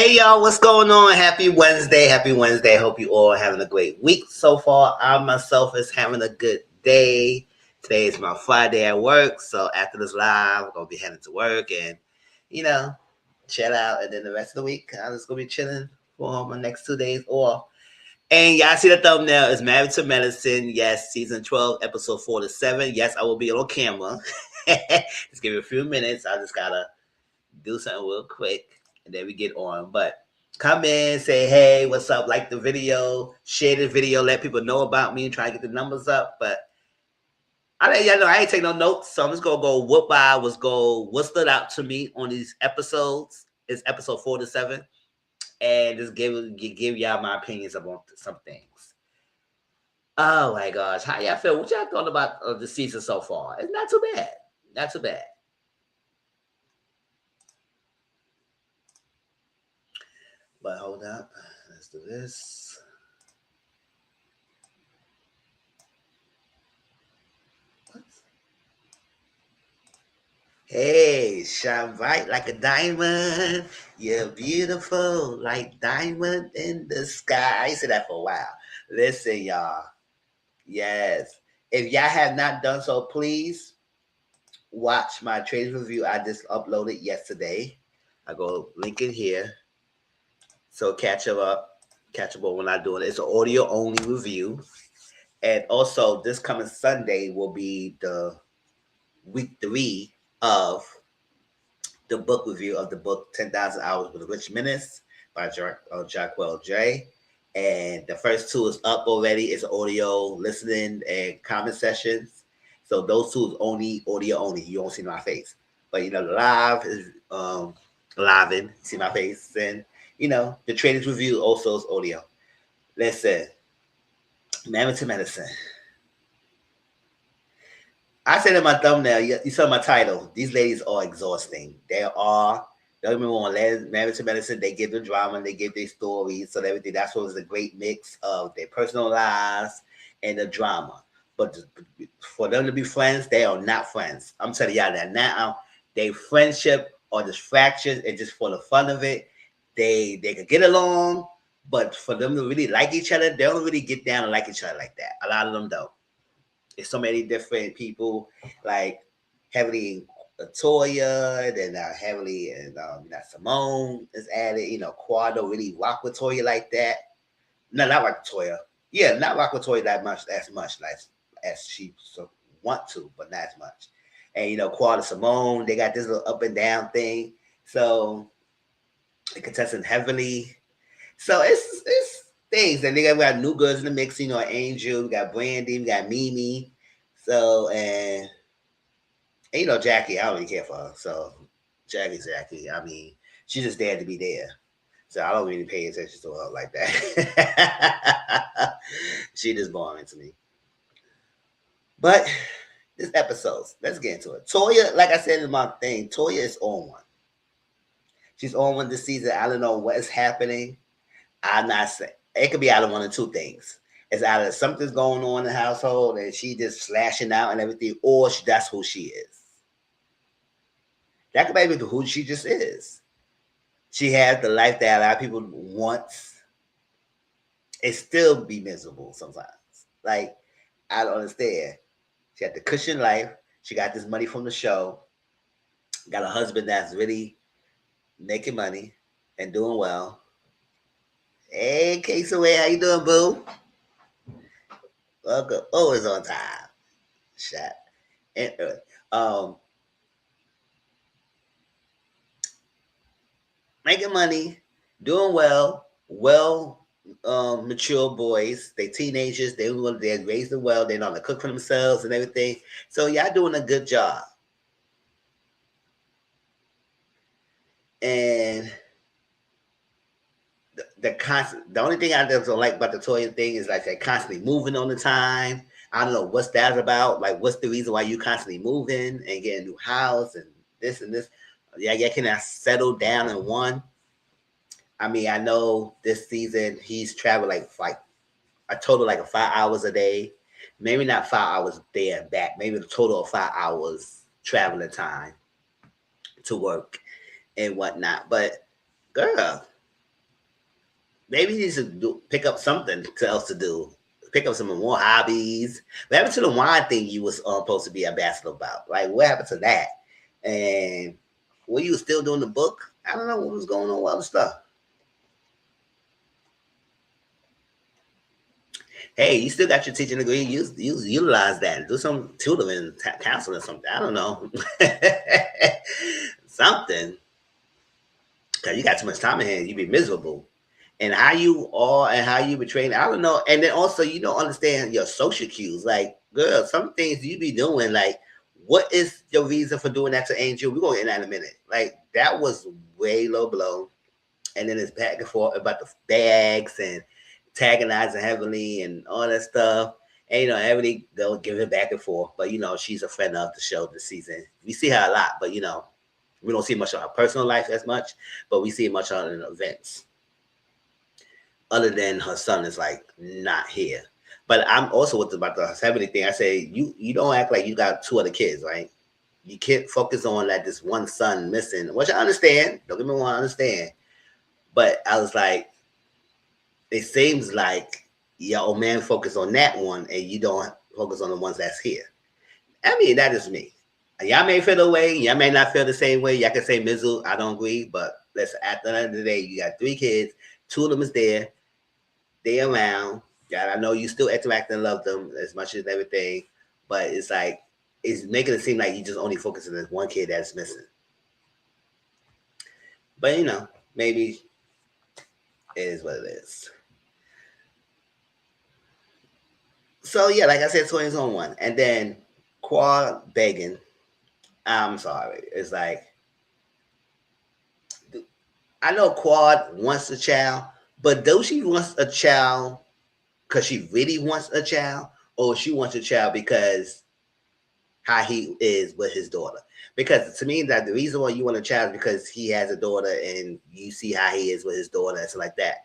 Hey y'all, what's going on? Happy Wednesday. Happy Wednesday. Hope you all having a great week so far. I myself is having a good day. Today is my Friday at work. So after this live, I'm gonna be heading to work and you know, chill out. And then the rest of the week, I'm just gonna be chilling for my next 2 days off. And y'all see the thumbnail is Married to Medicine. Yes, season 12, episode 4-7. Yes, I will be on camera. Just give me a few minutes. I just gotta do something real quick and then we get on. But come in, say hey, what's up, like the video, share the video, let people know about me and try to get the numbers up. But I let y'all know I ain't take no notes, so I'm just gonna go what stood out to me on these episodes. It's episode 4-7, and just give y'all my opinions about some things. Oh my gosh, how y'all feel? What y'all thought about the season so far? It's not too bad. Not too bad. But hold up. Let's do this. What? Hey, shine bright like a diamond. You're beautiful like diamond in the sky. I used to say that for a while. Listen, y'all. Yes. If y'all have not done so, please watch my trade review I just uploaded yesterday. I go link it here. So catch up when I do it. It's an audio only review. And also this coming Sunday will be the week 3 of the book review of the book 10,000 Hours with a Rich Menace by Jacquel J. And the first 2 is up already. It's audio listening and comment sessions. So those 2 is only audio only. You don't see my face. But the live is live in, see my face. And the traders review also is audio. Listen, Married to Medicine. I said in my thumbnail, you saw my title. These ladies are exhausting. They are. Don't get me wrong. Married to Medicine, they give the drama, they give their stories, so everything. That's what was a great mix of their personal lives and the drama. But for them to be friends, they are not friends. I'm telling y'all that now. Their friendship or distractions and just for the fun of it, they could get along. But for them to really like each other, they don't really get down and like each other like that. A lot of them don't. There's so many different people, like heavily Toya, then heavily and Simone is added. Quad don't really rock with Toya like that. No, not like Toya. Yeah, not rock with Toya that much, as she want to, but not as much. And Quad and Simone, they got this little up and down thing. So the contestant heavily. So it's things. And they got new girls in the mix, Angel, we got Brandy, we got Mimi. So, and Jackie, I don't really care for her. So, Jackie. I mean, she's just there to be there. So, I don't really pay attention to her like that. She just boring to me. But this episode, let's get into it. Toya, like I said in my thing, Toya is on one. She's on one this season. I don't know what is happening. I'm not saying it could be out of one of 2 things. It's either something's going on in the household and she just slashing out and everything, or that's who she is. That could be who she just is. She has the life that a lot of people want. It still be miserable sometimes. Like, I don't understand. She had the cushion life. She got this money from the show. Got a husband that's really making money and doing well. Hey, Casey, how you doing, boo? Welcome. Always on time. Shot. And making money, doing well, mature boys. They teenagers. They're raised well. They know how to cook for themselves and everything. So y'all doing a good job. And the only thing I don't like about the Toya thing is like they're constantly moving on the time. I don't know what's that about. Like, what's the reason why you constantly moving and getting a new house and this and this? Yeah, can I settle down in one? I mean, I know this season he's traveled like a total like 5 hours a day. Maybe not 5 hours there and back. Maybe a total of 5 hours traveling time to work and whatnot. But girl, Maybe he needs to pick up something else to do. Pick up some more hobbies. What happened to the wine thing you was supposed to be ambassador about? Like, what happened to that? And were you still doing the book? I don't know what was going on with other stuff. Hey, you still got your teaching degree. Utilize that. Do some tutoring, counseling, or something. I don't know. Something. Because you got too much time in hand. You be miserable. And how you are and how you be trained, I don't know. And then also, you don't understand your social cues. Like, girl, some things you be doing, like, what is your reason for doing that to Angel? We're going to get that in a minute. Like, that was way low blow. And then it's back and forth about the bags and antagonizing heavily and all that stuff. And everybody they'll give it back and forth. But she's a friend of the show this season. We see her a lot, but we don't see much of her personal life as much, but we see much on the events. Other than her son is like not here. But I'm also about the 70 thing. I say you don't act like you got two other kids, right? You can't focus on like this one son missing, which I understand. Don't get me wrong, I understand. But I was like, it seems like your old man focus on that one and you don't focus on the ones that's here. I mean, that is me. Y'all may feel the way, y'all may not feel the same way. Y'all can say Mizzle, I don't agree, but listen, at the end of the day, you got three kids, two of them is there, they around. God, I know you still interact and love them as much as everything, but it's like it's making it seem like you just only focusing on this one kid that's missing. But maybe it is what it is. So yeah, like I said, 20's on one. And then Quad begging. I'm sorry. It's like I know Quad wants a child, but does she wants a child because she really wants a child, or she wants a child because how he is with his daughter? Because to me, that the reason why you want a child is because he has a daughter and you see how he is with his daughter and stuff like that.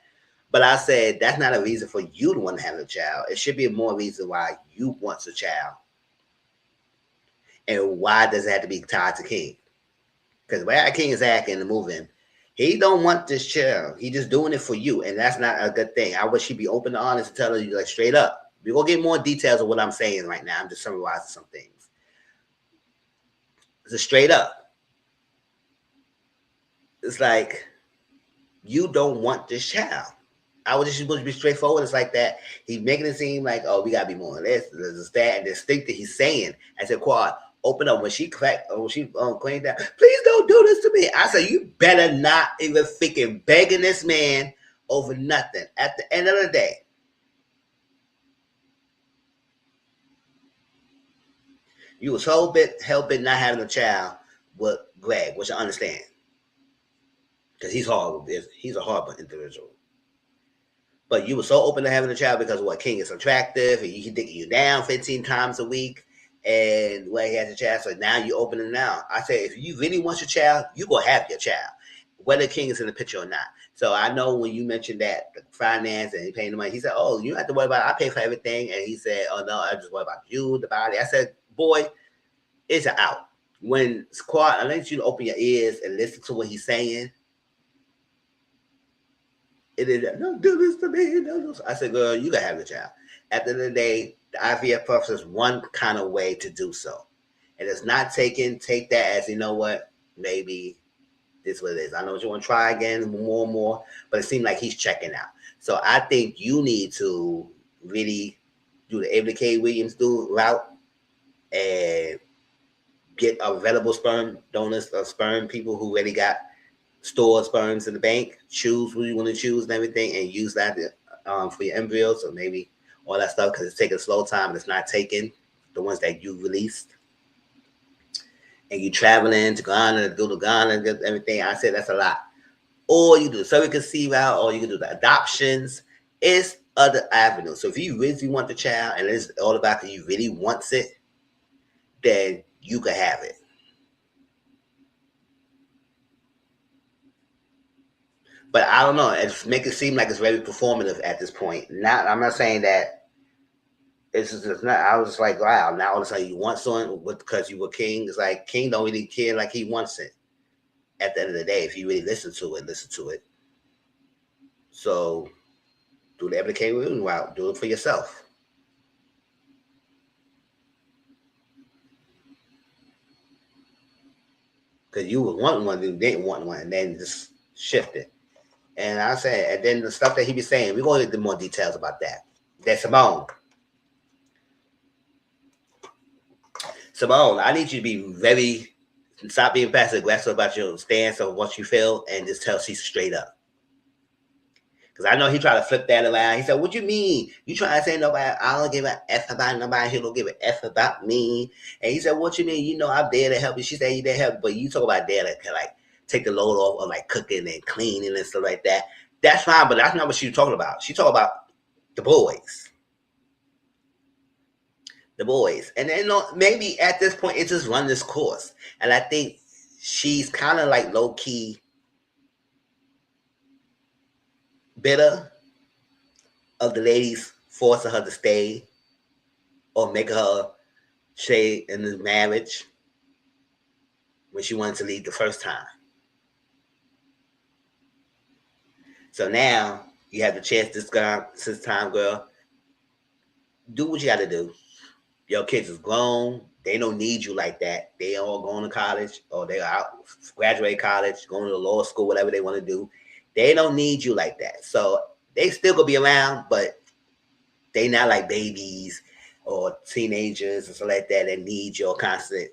But I said that's not a reason for you to want to have a child. It should be more reason why you want a child. And why does it have to be tied to King? Because the way King is acting and moving, he don't want this child. He just doing it for you, and that's not a good thing. I wish he'd be open and honest and tell you like straight up. We're gonna get more details of what I'm saying right now. I'm just summarizing some things. It's straight up. It's like you don't want this child. I was just supposed to be straightforward. It's like that. He's making it seem like, oh, we gotta be more this, that, and this thing that he's saying. I said, Quad, open up. When she cracked, when she cleaned down, please don't do this to me. I said, you better not even freaking begging this man over nothing. At the end of the day, you was hell-bent not having a child with Greg, which I understand. Because he's horrible. He's a horrible individual. But you were so open to having a child because what King is attractive and he can dig you down 15 times a week and where he has a child. So now you open it now. I say if you really want your child, you gonna have your child, whether King is in the picture or not. So I know when you mentioned that the finance and he paying the money, he said, "Oh, you don't have to worry about it. I pay for everything." And he said, "Oh no, I just worry about you, the body." I said, "Boy, it's out." When Squad, I need you to open your ears and listen to what he's saying. It is don't do this to me. Don't do. I said, girl, you gotta have the child. At the end of the day, the IVF process is one kind of way to do so. And it's not take that as what, maybe this is what it is. I know you want to try again more and more, but it seemed like he's checking out. So I think you need to really do the Avery K. Williams route and get available sperm donors or sperm people who really got store sperms in the bank, choose who you want to choose and everything, and use that for your embryos or maybe all that stuff because it's taking a slow time and it's not taking the ones that you released. And you traveling to Ghana, go to Ghana, and everything. I said that's a lot. Or you do the surrogacy route, or you can do the adoptions. It's other avenues. So if you really want the child and it's all about that you really wants it, then you can have it. But I don't know. It's make it seem like it's very performative at this point. Not, I'm not saying that it's just not. I was just like, wow. Now all of a sudden you want someone because you were King. It's like King don't really care like he wants it. At the end of the day, if you really listen to it, listen to it. So do the Ebony K. Williams route. Do it for yourself. Because you was wanting one, you didn't want one, and then just shifted. And I said, and then the stuff that he be saying, we're going to get more details about that. That Simone, I need you to be very, stop being passive aggressive about your stance of what you feel, and just tell Cecil straight up. Because I know he tried to flip that around. He said, "What you mean? You trying to say nobody? I don't give a f about nobody. He don't give a f about me." And he said, "What you mean? You know I'm there to help you." She said, "You there to help, but you talk about there to like take the load off of like cooking and cleaning and stuff like that. That's fine, but that's not what she was talking about. She talking about the boys, the boys, and then you know, maybe at this point it just run this course. And I think she's kind of like low key bitter of the ladies forcing her to stay or make her stay in the marriage when she wanted to leave the first time. So now you have the chance this time, girl. Do what you got to do. Your kids is grown. They don't need you like that. They all going to college or they out graduate college, going to law school, whatever they want to do. They don't need you like that. So they still gonna be around, but they not like babies or teenagers or something like that that need your constant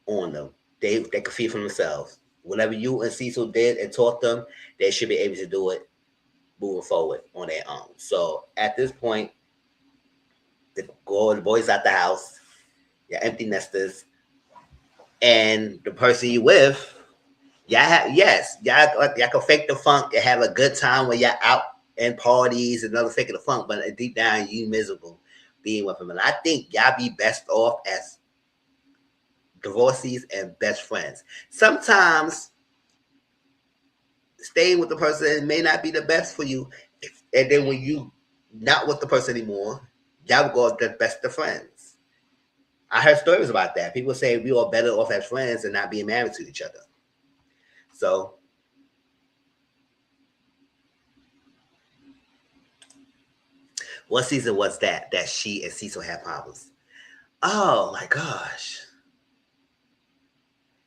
on them. They can feed for themselves. Whatever you and Cecil did and taught them, they should be able to do it moving forward on their own. So at this point, the boys out the house, your empty nesters, and the person you with, y'all can fake the funk and have a good time when y'all out and parties and other faking the funk, but deep down you miserable being with him. And I think y'all be best off as divorcees and best friends. Sometimes staying with the person may not be the best for you, and then when you not with the person anymore, y'all go as the best of friends. I heard stories about that. People say we are better off as friends and not being married to each other. So, what season was that she and Cecil had problems? Oh my gosh.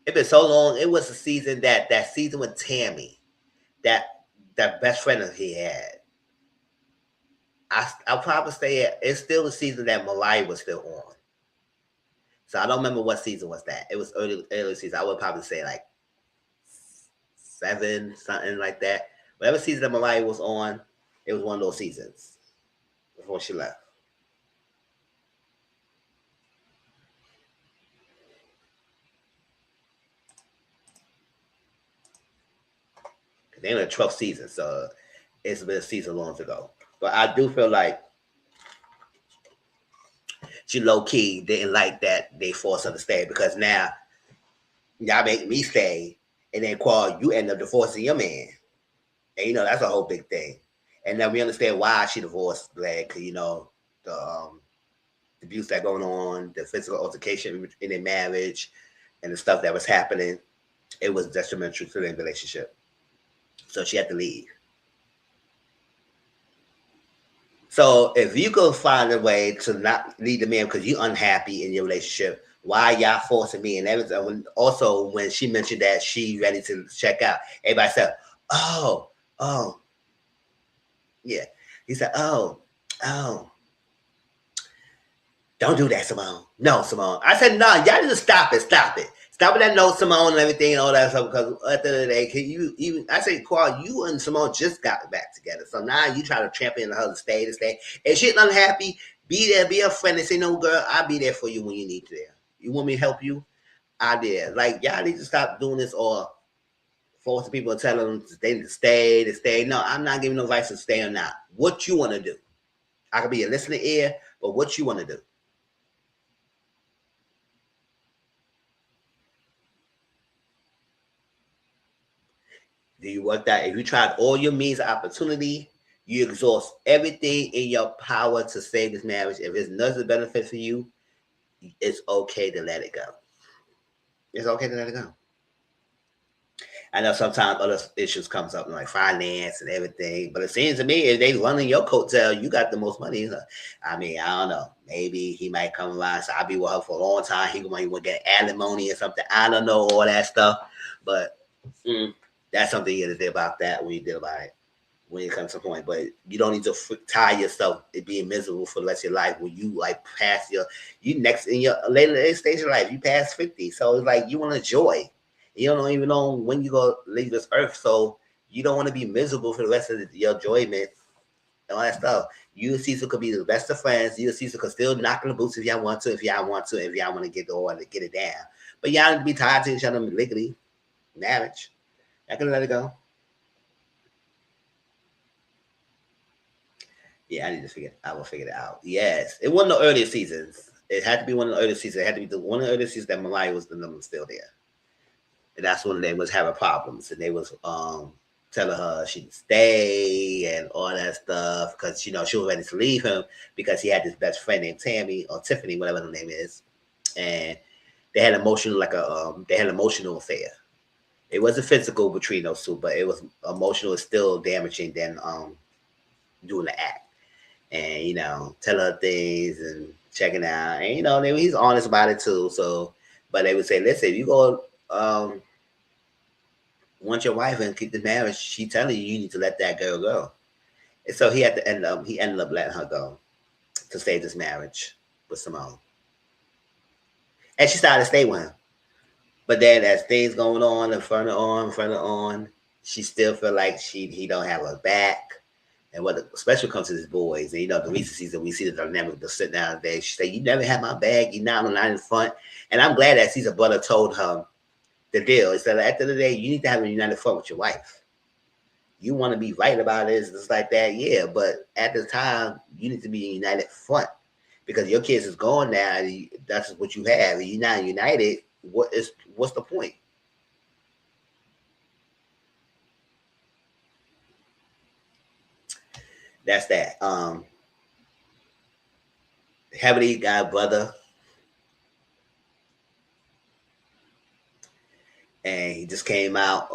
It's been so long. It was a season that season with Tammy, that that best friend that he had. I'll probably say it's still the season that Malaya was still on. So I don't remember what season was that. It was early season. I would probably say like 7, something like that. Whatever season that Malaya was on, it was one of those seasons before she left. They're in the 12th season, so it's been a season long ago. But I do feel like she low key didn't like that they forced her to stay because now y'all make me stay, and then Qual, you end up divorcing your man, and you know that's a whole big thing. And now we understand why she divorced Glad, because you know the abuse that going on, the physical altercation in their marriage, and the stuff that was happening. It was detrimental to their relationship, so she had to leave. So if you could find a way to not lead the man because you're unhappy in your relationship, why y'all forcing me and everything? Also, when she mentioned that she ready to check out, everybody said, "Oh, oh, yeah." He said, "Oh, oh, don't do that, Simone. No, Simone." I said, "No, y'all just stop it, stop it." Stop with that note, Simone, and everything and all that stuff. Because at the end of the day, can you even? I say, Carl, you and Simone just got back together, so now you try to champion her to stay to stay. If she's unhappy, be there, be a friend, and say, "No, girl, I'll be there for you when you need to." There, you want me to help you? I did. Like y'all need to stop doing this or forcing people to tell them they need to stay, to stay. No, I'm not giving no advice to stay or not. What you want to do? I could be a listening ear, but what you want to do? Do you work that? If you tried all your means of opportunity, you exhaust everything in your power to save this marriage. If it's nothing benefit for you, it's okay to let it go. It's okay to let it go. I know sometimes other issues comes up like finance and everything, but it seems to me if they running your coattail, you got the most money. I mean, I don't know. Maybe he might come around. So I'll be with her for a long time. He might want to get alimony or something. I don't know all that stuff, but that's something you got to think about that when you deal about it. When it comes to a point, but you don't need to tie yourself to being miserable for the rest of your life. When you like pass you next in your later stage of life, you pass 50, so it's like you want to joy. You don't even know when you go leave this earth, so you don't want to be miserable for the rest of your enjoyment and all that stuff. You and Cecil could be the best of friends. You and Cecil could still knock on the boots if y'all want to, if y'all want to get the order, get it down. But y'all need to be tied to each other legally, marriage. I can let it go. Yeah, I need to figure. I will figure it out. Yes, it wasn't the earlier seasons. It had to be one of the earlier seasons. It had to be one of the earlier seasons that Mariah was the number still there, and that's when they was having problems, and they was telling her she would stay and all that stuff because she was ready to leave him because he had this best friend named Tammy or Tiffany, whatever her name is, and they had emotional affair. It wasn't physical between those two, but it was emotional. It's still damaging than doing the act. And tell her things and checking out, and he's honest about it too. So, but they would say, listen, if you go want your wife and keep the marriage, she telling you need to let that girl go. And so he ended up letting her go to save this marriage with Simone, and she started to stay with him. But then as things going on and further on, she still feel like he don't have her back. And what especially comes to his boys, and the recent season we see the dynamic to sit down there. She said, "You never had my bag. You're not in front." And I'm glad that Caesar brother told her the deal. He said, at the end of the day, you need to have a united front with your wife. You want to be right about it, it's like that, yeah. But at the time, you need to be a united front because your kids is gone now. And that's what you have. And you're not united. What's the point? That's that. Heavenly God brother, and he just came out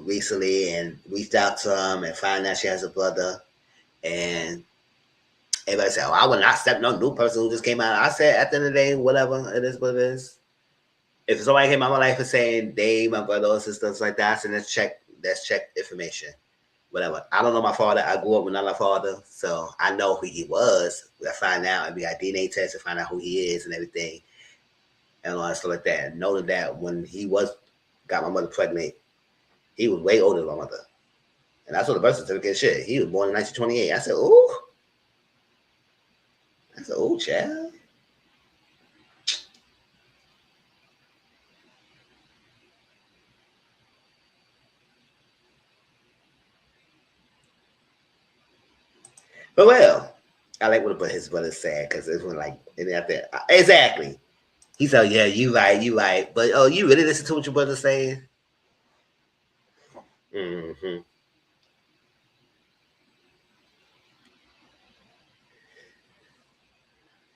recently and reached out to him and found out she has a brother. And everybody said, "Oh, I would not accept no new person who just came out." I said, at the end of the day, whatever it is, what it is. If somebody came out my life and saying they my brother or sister, stuff like that, I said, let's check information. Whatever. I don't know my father. I grew up without my father, so I know who he was. I find out, and we got DNA tests to find out who he is and everything, and all that stuff like that. And know that when he got my mother pregnant, he was way older than my mother. And I saw the birth certificate shit. He was born in 1928. I said, ooh. I said, ooh, child. But well, I like what his brother said because it's when like exactly. He said, "Yeah, you right." But oh, you really listen to what your brother's saying? Mm-hmm.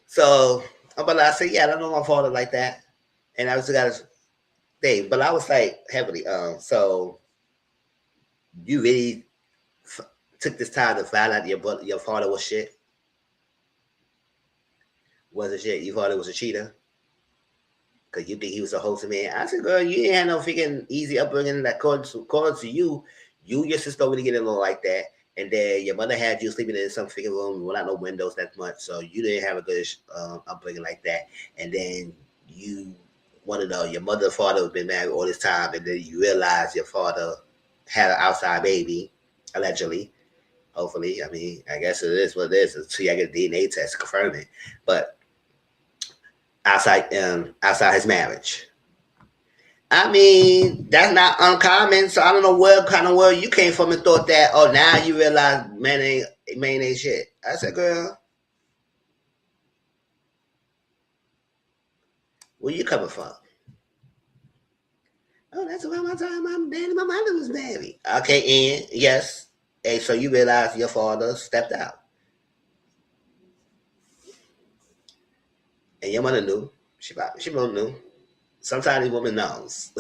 So, but I said, "Yeah, I don't know my father like that," and I was got his thing. But I was like heavily, so you really took this time to find out your father was shit, wasn't shit. Your father was a cheater. Because you think he was a wholesome man. I said, girl, you ain't had no freaking easy upbringing that according to you. You and your sister really get along like that. And then your mother had you sleeping in some freaking room without no windows that much. So you didn't have a good upbringing like that. And then you want to know your mother and father have been married all this time. And then you realize your father had an outside baby, allegedly. Hopefully. I mean, I guess it is what it is until you get a DNA test to confirm it. But outside his marriage. I mean, that's not uncommon. So I don't know where kind of world you came from and thought that. Oh, now you realize man ain't shit. I said, girl, where you coming from? Oh, that's around my time my dad and my mother was married. Okay, and yes, hey, so you realize your father stepped out, and your mother knew. She both knew. Sometimes these women knows.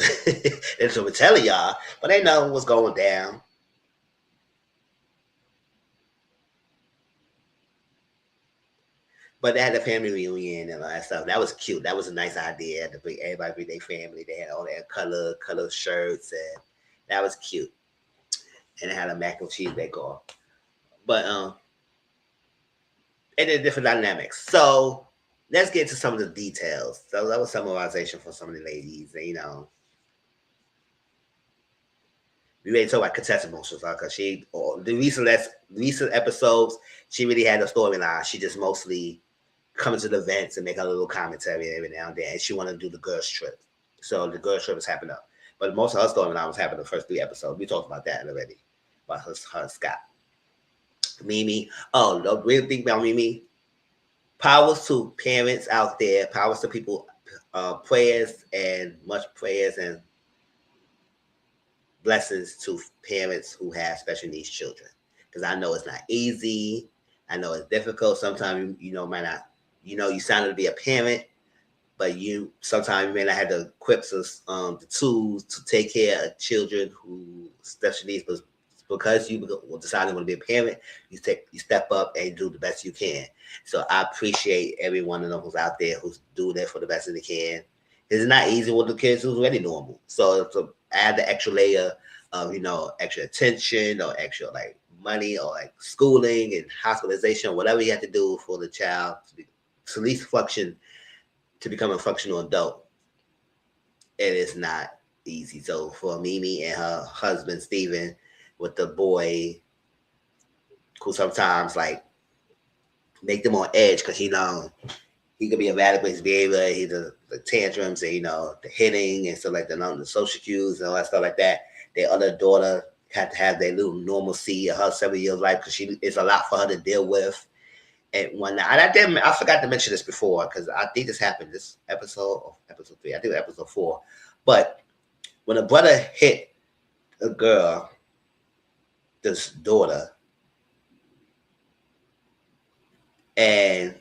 And so we're telling y'all, but they know what's going down. But they had a family reunion and all that stuff. That was cute. That was a nice idea to bring everybody bring their family. They had all their color shirts, and that was cute. And they had a mac and cheese decor. But and then different dynamics. So let's get to some of the details. So that was summarization for some of the ladies. And, we ready to talk about contestant emotions because she the recent episodes, she really had a storyline. She just mostly comes to the events and make a little commentary every now and then. And she wanted to do the girls trip. So the girls trip is happening up. But most of her storyline was happening the first 3 episodes. We talked about that already. About her Scott. Mimi. Oh, the real thing about Mimi. Powers to parents out there. Powers to people. Prayers and much prayers and blessings to parents who have special needs children. Because I know it's not easy. I know it's difficult. Sometimes might not. You signed up to be a parent, but sometimes you may not have the equips the tools to take care of children who special needs. But because you decided to want to be a parent, you step up and do the best you can. So I appreciate every one of them who's out there who's doing it for the best they can. It's not easy with the kids who's already normal. So to add the extra layer of extra attention or extra like money or like schooling and hospitalization, whatever you have to do for the child to at least function, to become a functional adult, it is not easy. So for Mimi and her husband Steven, with the boy who sometimes like make them on edge because he could be erratic with his behavior, he the tantrums and the hitting and stuff like that, the social cues and all that stuff like that. Their other daughter had to have their little normalcy of her 7 years life because it's a lot for her to deal with. And I forgot to mention this before because I think this happened this episode 3. I think episode 4. But when a brother hit a girl, this daughter, and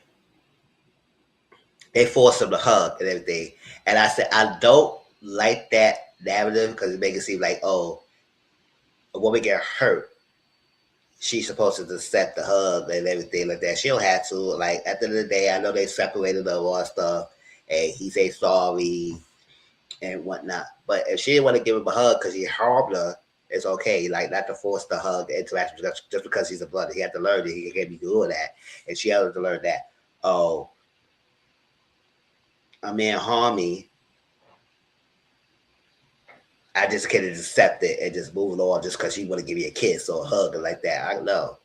they forced him to hug and everything, and I said I don't like that narrative because it makes it seem like, oh, a woman get hurt, she's supposed to accept the hug and everything like that. She don't have to. Like at the end of the day, I know they separated the all stuff, and he say sorry and whatnot. But if she didn't want to give him a hug because he harmed her, it's okay. Like not to force the hug, the interaction, just because he's a brother. He had to learn that he can't be doing that, and she had to learn that. Oh, a man harm me, I just can't accept it and just move on just because she want to give you a kiss or a hug or like that. I don't know.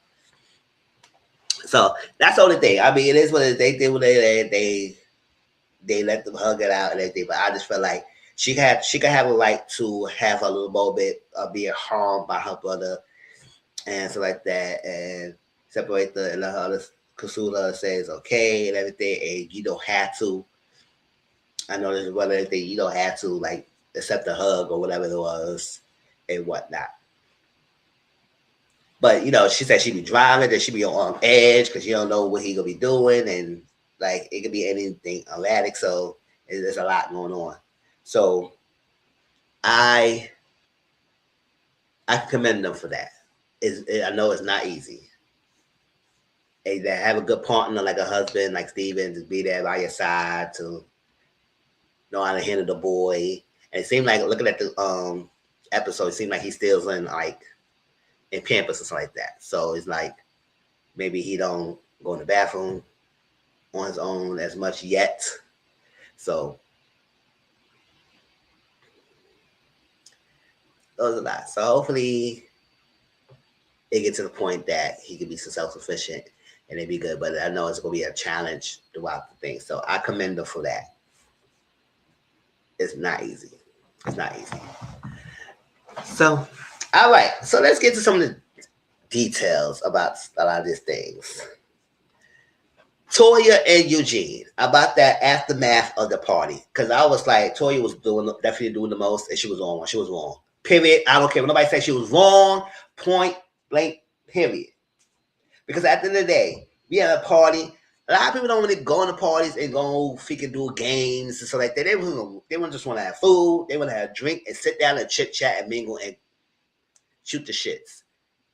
So that's the only thing. I mean, it is what it is. They did what they let them hug it out and everything. But I just felt like she could have a right to have a little moment of being harmed by her brother and stuff like that, and separate and let her Kasula says okay and everything, and you don't have to. I know there's one other thing, you don't have to like accept a hug or whatever it was and whatnot. But she said she'd be driving, that she'd be on edge because you don't know what he gonna be doing, and like it could be anything erratic. So there's a lot going on. So I commend them for that. I know it's not easy. And to have a good partner like a husband like Steven to be there by your side to know how to handle the boy. And it seemed like looking at the episode, it seemed like he still in Pampers or something like that. So it's like maybe he don't go in the bathroom on his own as much yet. So those are a lot. So hopefully it gets to the point that he can be self-sufficient and it'd be good. But I know it's gonna be a challenge throughout the thing. So I commend her for that. It's not easy. It's not easy. So, all right. So let's get to some of the details about a lot of these things. Toya and Eugene, about that aftermath of the party. Because I was like, Toya was definitely doing the most, and she was wrong. She was wrong. Period. I don't care when nobody says she was wrong. Point blank. Period. Because at the end of the day, we had a party. A lot of people don't want to go to parties and go freaking do games and stuff like that. They want just want to have food. They want to have a drink and sit down and chit chat and mingle and shoot the shits.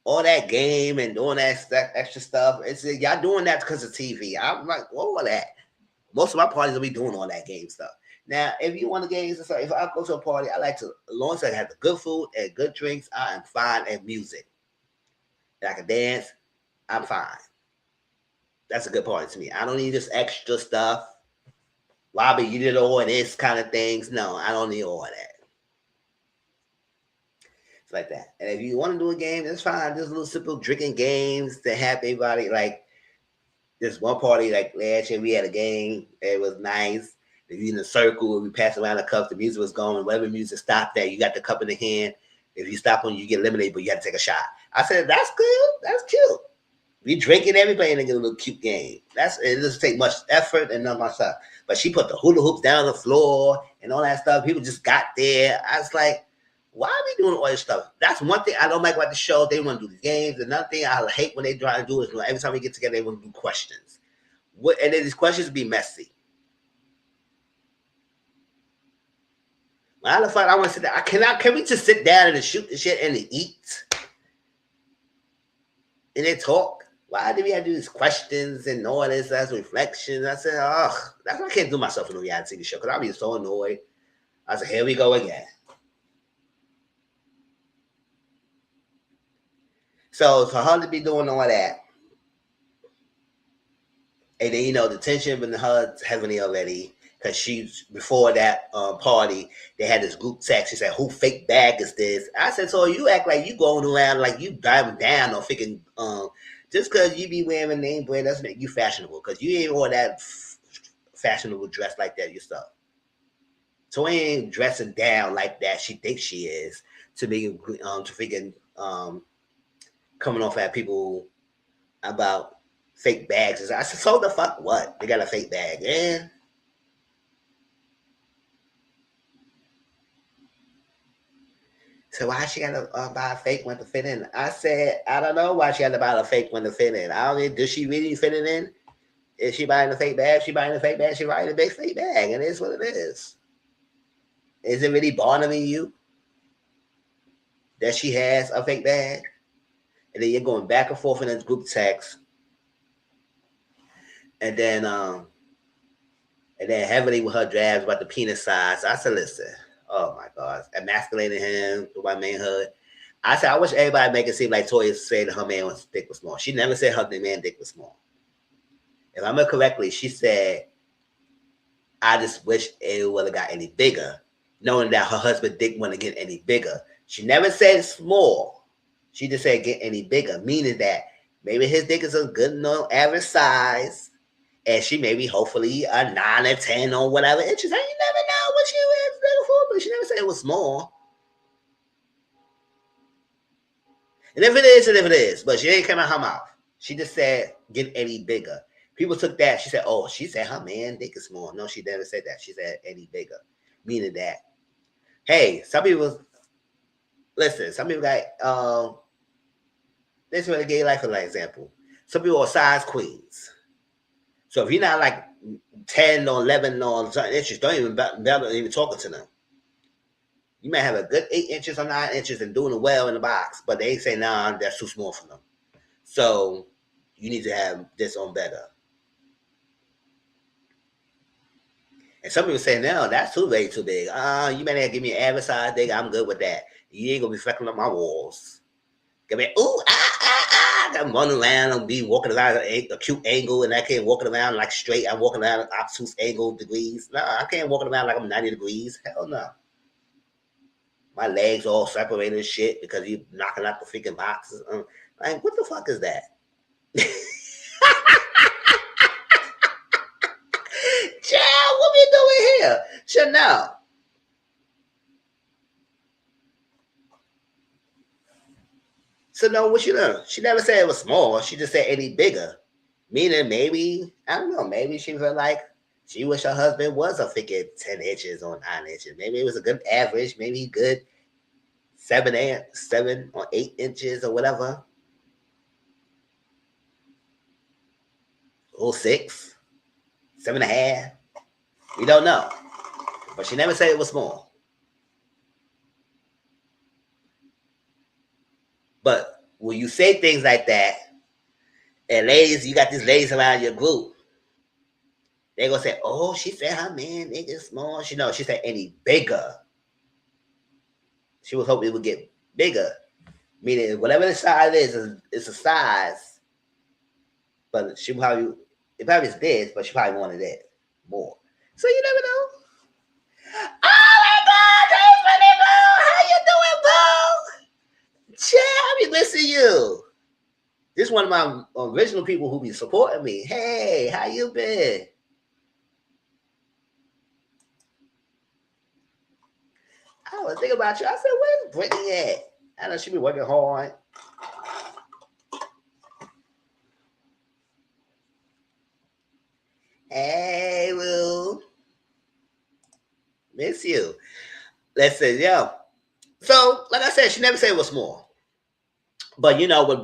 All that game and doing that extra stuff. It's y'all doing that because of TV. I'm like, what all that? Most of my parties will be doing all that game stuff. Now, if you want to games and stuff, if I go to a party, I like to, as long as I have the good food and good drinks, I am fine, and music. And I can dance, I'm fine. That's a good party to me. I don't need this extra stuff. Robbie, you did all of this kind of things. No, I don't need all of that. It's like that. And if you want to do a game, that's fine. Just little simple drinking games to have everybody like this one party, like last year we had a game. It was nice. If you're in a circle, we pass around the cups, the music was going. Whatever music stopped there, you got the cup in the hand. If you stop on, you get eliminated, but you have to take a shot. I said, that's good. That's cute. We drinking, everybody, and get a little cute game. It doesn't take much effort and none of my stuff. But she put the hula hoops down on the floor and all that stuff. People just got there. I was like, why are we doing all this stuff? That's one thing I don't like about the show. They want to do the games. Another thing I hate when they try to do is every time we get together, they want to do questions. And then these questions be messy. When I find I want to sit down. Can we just sit down and shoot the shit and eat? And then talk? Why do we have to do these questions and all this? That's reflection. I said, ugh, that's why I can't do myself in a reality TV show because I'll be so annoyed. I said, here we go again. So for her to be doing all that, and then the tension with her heavily already, because she's before that party, they had this group text. She said, "Who fake bag is this?" I said, "So you act like you going around like you driving down or freaking just because you be wearing name brand doesn't make you fashionable because you ain't all that fashionable dress like that yourself. So we ain't dressing down like that. She thinks she is to be to freaking coming off at people about fake bags. I said, so the fuck what? They got a fake bag, man. So why she got to buy a fake one to fit in? I said, I don't know why she had to buy a fake one to fit in. I don't know, does she really fit it in? Is she buying a fake bag? She buying a fake bag. She buying a big fake bag, and it is what it is. Is it really bothering you that she has a fake bag? And then you're going back and forth in this group text, and then heavily with her drabs about the penis size. I said, listen, oh my God, emasculating him through my manhood. I said, I wish everybody make it seem like Toya said her man dick was small. She never said her man dick was small. If I remember correctly, she said, I just wish it would have got any bigger, knowing that her husband dick wouldn't get any bigger. She never said small. She just said get any bigger, meaning that maybe his dick is a good average size, and she maybe hopefully a 9 or 10 or whatever inches. And you never know what she was bigger for, but she never said it was small. And if it is, but she ain't come out her mouth. She just said get any bigger. People took that. She said, oh, she said her man dick is small. No, she never said that. She said any bigger, meaning that, hey, some people, listen, some people got, this is what a gay life for example. Some people are size queens. So if you're not like 10 or 11 or something inches, don't even bother even talking to them. You may have a good 8 inches or 9 inches and doing it well in the box, but they say, nah, that's too small for them. So you need to have this on better. And some people say, no, that's way too big. You better give me an average size dick. I'm good with that. You ain't gonna be freckling up my walls. Give me, ooh, I'm running around and be walking around at a cute angle, and I can't walking around like straight. I'm walking around at obtuse angle degrees. No, I can't walk around like I'm 90 degrees. Hell no. My legs all separated and shit because you knocking out the freaking boxes. Like, what the fuck is that? Child, what we doing here? Chanel. So no, what she done? She never said it was small. She just said any bigger. Meaning maybe, I don't know, maybe she felt like she wish her husband was a freaking 10 inches or 9 inches. Maybe it was a good average, maybe good 7 or 8 inches or whatever. 06, 7.5. We don't know. But she never said it was small. But when you say things like that, and ladies, you got these ladies around your group, they gonna say, "Oh, she said her man nigga small." She said any bigger. She was hoping it would get bigger, meaning whatever the size is, it's a size. But it probably is this, but she probably wanted that more. So you never know. Oh my God, hey, funny boo, how you doing, boo? Chad, I be missing you. This is one of my original people who be supporting me. Hey, how you been? I was thinking about you. I said, where's Brittany at? I know she be working hard. Hey, Lou. Miss you. Listen, yeah. So, like I said, she never said it was small. But, with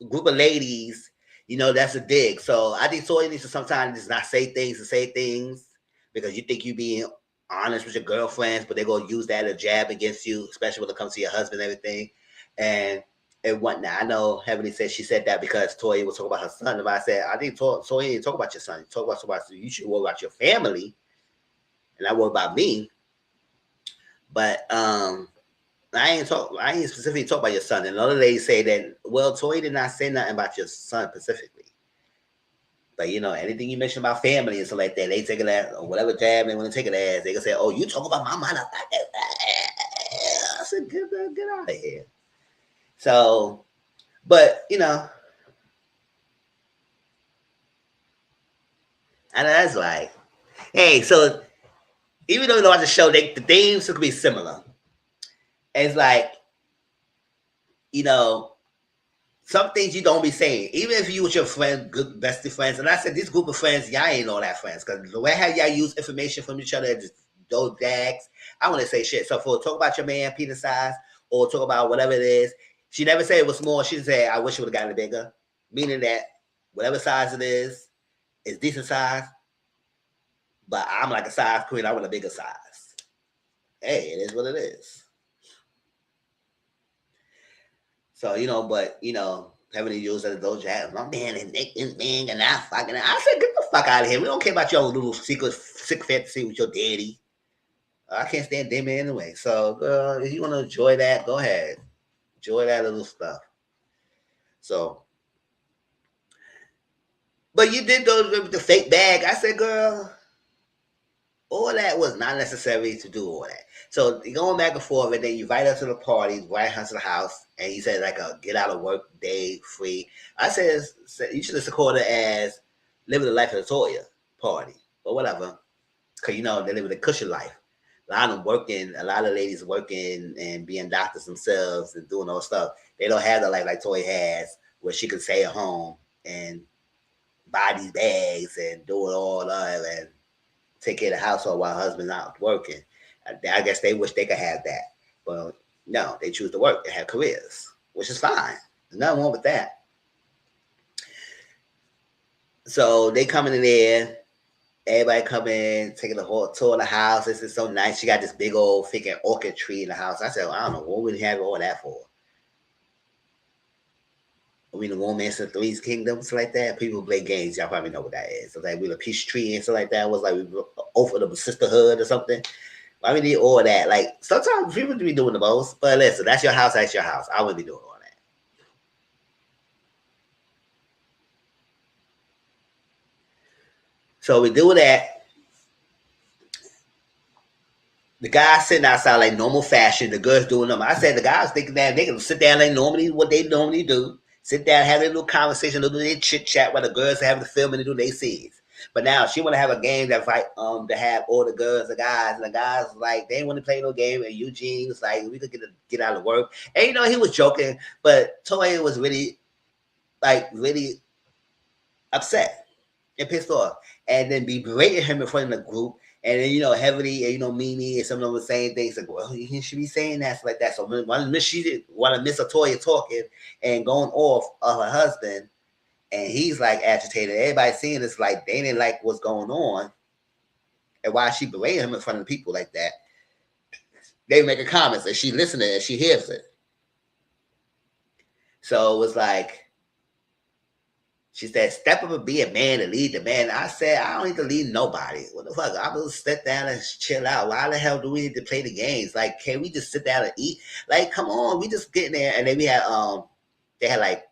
group of ladies, that's a dig. So, I think Toya needs to sometimes just not say things to say things because you think you being honest with your girlfriends, but they're going to use that as a jab against you, especially when it comes to your husband and everything. And whatnot. I know Heavenly said she said that because Toya was talking about her son. And I said, I think Toya didn't talk about your son. You talk about you should worry about your family and I worry about me. But I ain't specifically talk about your son. And another lady say that, well, Toya did not say nothing about your son specifically. But anything you mention about family and stuff like that, they take it as or whatever jab they want to take it as. They can say, "Oh, you talk about my mother." I said, "Get out of here." So, but and that's like, hey, so even though you watch the show, the themes could be similar. And it's like, some things you don't be saying, even if you with your friend, good bestie friends. And I said, this group of friends, y'all ain't all that friends because the way how y'all use information from each other, just those dags. I want to say shit. So for talk about your man penis size or talk about whatever it is, she never said it was small. She said, "I wish it would have gotten bigger," meaning that whatever size it is decent size. But I'm like a size queen. I want a bigger size. Hey, it is what it is. So, but, Heavenly used as those jabs. My man and Nick and Bing and that fucking. I said, get the fuck out of here. We don't care about your little secret, sick fantasy with your daddy. I can't stand them anyway. So, girl, if you want to enjoy that, go ahead. Enjoy that little stuff. So, but you did those with the fake bag. I said, girl, all that was not necessary to do all that. So going back and forth, and then you invite her to the party, invite her to the house, and you said like a get out of work day free. I said you should have supported it as living the life of the Toya party, but whatever, because they live a cushion life. A lot of them working, a lot of ladies working and being doctors themselves and doing all stuff. They don't have the life like Toya has, where she can stay at home and buy these bags and do it all and take care of the household while husband's out working. I guess they wish they could have that. But no, they choose to work and have careers, which is fine. There's nothing wrong with that. So they coming in there, everybody come in, taking a whole tour of the house. This is so nice. She got this big old freaking orchid tree in the house. I said, well, I don't know what we have all that for. We the Romance of Three's Kingdoms like that. People play games. Y'all probably know what that is. So like we the peace tree and stuff like that. It was like we offered them a sisterhood or something. Why we need all that? Like sometimes people be doing the most. But listen, that's your house. That's your house. I wouldn't be doing all that. So we do that. The guys sitting outside like normal fashion. The girls doing them. I said the guys thinking that they can sit down like normally what they normally do. Sit down, have a little conversation, a little chit chat while the girls are having the film and they do their scenes. But now she want to have a game that fight to have all the girls, the guys, and the guys like they want to play no game. And Eugene was like, we could get out of work. And he was joking, but Toya was really upset and pissed off, and then be berating him in front of the group. And then Heavily and Mimi and some of them were saying things like, well, he should be saying that like that. So one Miss Toya talking and going off of her husband, And he's like agitated. Everybody seeing this like they didn't like what's going on. And why she berating him in front of the people like that. They making comments and she listening and she hears it. So it was like, she said, step up and be a man and lead the man. I said, I don't need to lead nobody. What the fuck? I'm going to sit down and chill out. Why the hell do we need to play the games? Like, can we just sit down and eat? Like, come on. We just getting there. And then we had, they had like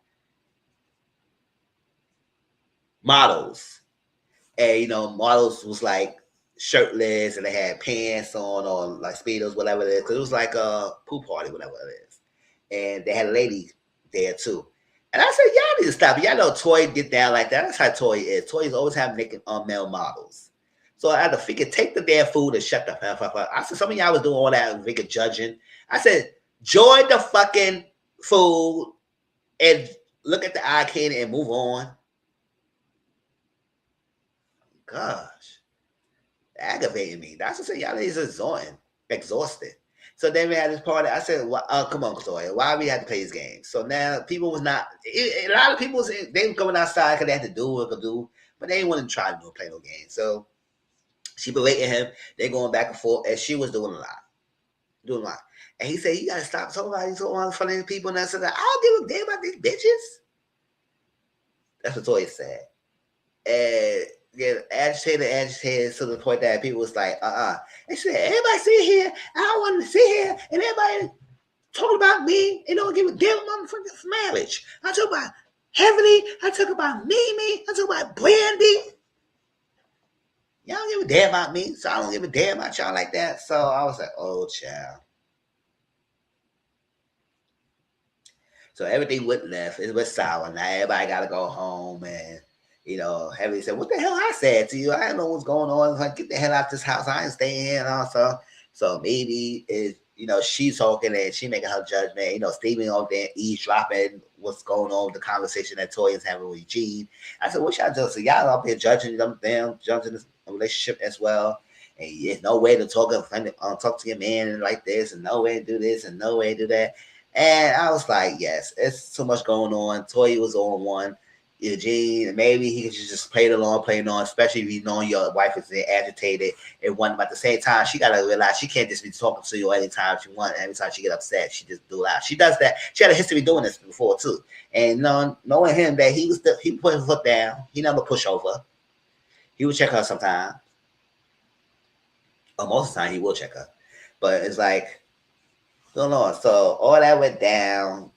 models. And, you know, models was like shirtless and they had pants on or like Speedos, whatever it is. Because it was like a pool party, whatever it is. And they had a lady there too. And I said, y'all need to stop it. Y'all know Toy get down like that. That's how Toy is. Toy is always having naked male models. So I had to figure, take the damn food and shut the fuck up. I said, some of y'all was doing all that and figure judging. I said, enjoy the fucking food and look at the eye candy and move on. Gosh. Aggravating me. That's what I said, y'all is exhausted. So then we had this party. I said, come on, Toya, why we had to play this game? So now people was not, a lot of people, they were going outside because they had to do what they could do, but they didn't want to try to play no game. So she berating him. They going back and forth, and she was doing a lot. And he said, you got to stop somebody so on front of the people. And I said, I don't give a damn about these bitches. That's what Toya said. And get agitated to the point that people was like, They said, everybody sit here, I don't want to sit here, and everybody talking about me, and don't give a damn motherfucking marriage. I talk about Heavenly, I talk about Mimi, I talk about Brandy. Y'all don't give a damn about me, so I don't give a damn about y'all like that. So I was like, oh, child. So everything went left. It was sour. Now everybody got to go home, and you know, Heavy said, what the hell I said to you? I don't know what's going on. Like, get the hell out this house. I ain't staying here. And also, so maybe it's, you know, she's talking and she making her judgment. You know, Steven over there eavesdropping what's going on with the conversation that Toy is having with Eugene. I said, what y'all do? So y'all up here judging them, judging this relationship as well. And there's no way to talk to your man like this, and no way to do this, and no way to do that. And I was like, yes, it's so much going on. Toy was on one. Eugene, maybe he could just play it on, especially if you know your wife is agitated and one. But at the same time, she gotta realize she can't just be talking to you anytime she wants. Every time she get upset, she just do loud. She does that. She had a history doing this before too. And knowing him that he put his foot down. He never push over. He would check her sometimes. Or most of the time, he will check her. But it's like, don't know. So all that went down,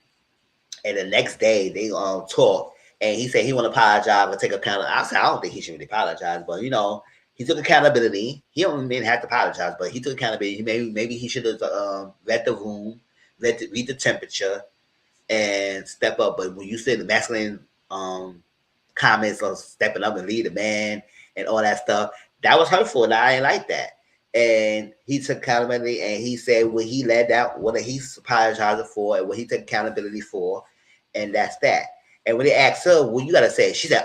and the next day they talk. And he said he want to apologize or take accountability. I said, I don't think he should really apologize, but you know, he took accountability. He don't even have to apologize, but he took accountability. Maybe he should have read the room, read the temperature, and step up. But when you say the masculine comments on stepping up and lead a man and all that stuff, that was hurtful, and I ain't like that. And he took accountability, and he said what he let out, what he apologized for, and what he took accountability for, and that's that. And when they asked her, what you gotta say? She said,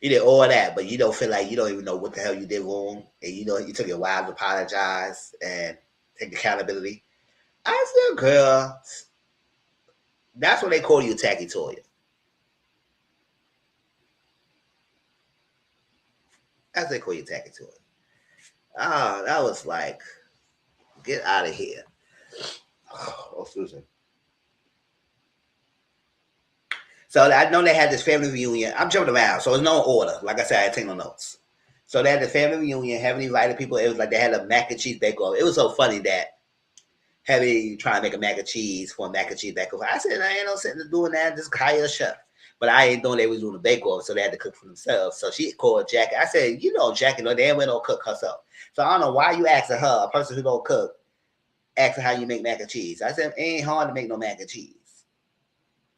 You did all that, but you don't feel like you don't even know what the hell you did wrong. And you know, you took your while to apologize and take accountability. I said, girl, that's when they call you Tacky Toya. That's what they call you Tacky Toya. That was like, get out of here. Oh, Susan. So I know they had this family reunion. I'm jumping around, so it's no order. Like I said, I take no notes. So they had the family reunion, Heavy invited people. It was like they had a mac and cheese bake-off. It was so funny that Heavy trying to make a mac and cheese for a mac and cheese bake-off. I said, I ain't no sitting doing that. Just hire a chef. But I ain't knowing they was doing a bake-off, so they had to cook for themselves. So she called Jackie. I said, you know, Jackie, no, they ain't no cook herself. So I don't know why you asking her, a person who don't cook, asking how you make mac and cheese. I said, it ain't hard to make no mac and cheese,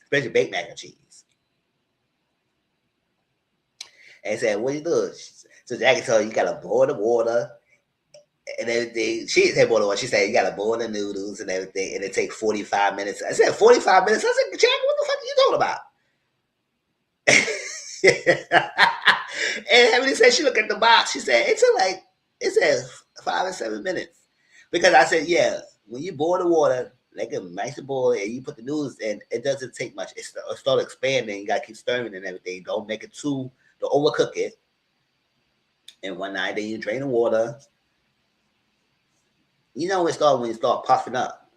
especially baked mac and cheese. And said, what you do? So Jackie told her, you got to boil the water and everything. She didn't say boil the water. She said, you got to boil the noodles and everything, and it takes 45 minutes. I said, 45 minutes? I said, Jackie, what the fuck are you talking about? And Emily said she looked at the box. She said it says 5 and 7 minutes. Because I said, yeah, when you boil the water, like a nice boil, and you put the noodles in, it doesn't take much. It start expanding. You gotta keep stirring and everything. Don't make it don't overcook it. And one night, then you drain the water. You know when you start puffing up.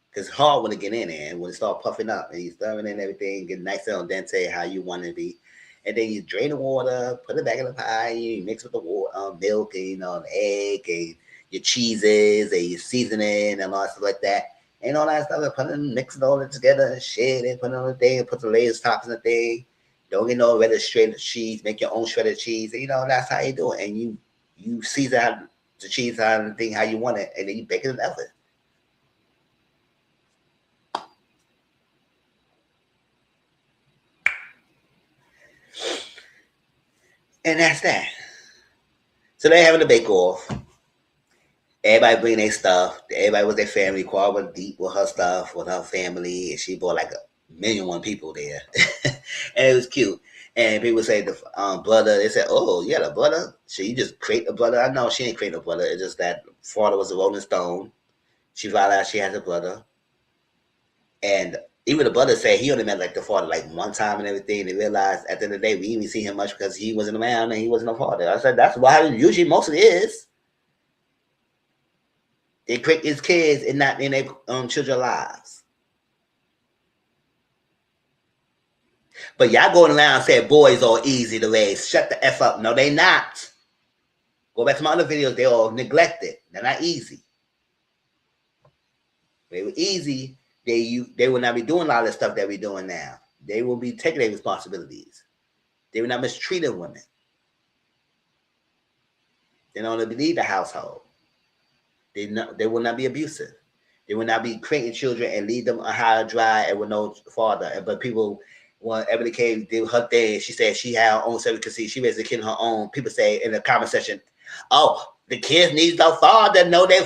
Because it's hard when it get in there. And when it start puffing up and you stirring in everything, get nice and al dente how you want it to be. And then you drain the water, put it back in the pie, you mix with the water, milk and the egg and your cheeses and your seasoning and all that stuff like that. And all that stuff, and put it, mix it all together and shit, and put it on the thing, and put the layers tops in the thing. Don't get no shredded cheese, make your own shredded cheese. And, that's how you do it. And you season the cheese on the thing how you want it, and then you bake it in the oven. And that's that. So they're having a bake off. Everybody bring their stuff. Everybody with their family. Quad was deep with her stuff, with her family. And she brought like 1,000,001 people there. And it was cute. And people say the brother, they said, oh, yeah, the brother. So you just create a brother? I know she ain't create a brother. It's just that father was a Rolling Stone. She found out she has a brother. And even the brother said he only met like the father like one time and everything. They realized at the end of the day, we didn't even see him much because he wasn't around and he wasn't a father. I said, that's why usually mostly is. They create his kids and not in their children's lives. But y'all going around saying boys are easy to raise. Shut the F up. No, they not. Go back to my other videos. They all neglected. They're not easy. If they were easy, they would not be doing a lot of the stuff that we're doing now. They will be taking their responsibilities. They will not mistreat women. They don't lead the household. They will not be abusive. They will not be creating children and lead them high and dry and with no father. But people, when Ebony Cave did her thing, she said she had her own self-conceit. She raised the kid on her own. People say in the comment section, oh, the kids need no father. No, they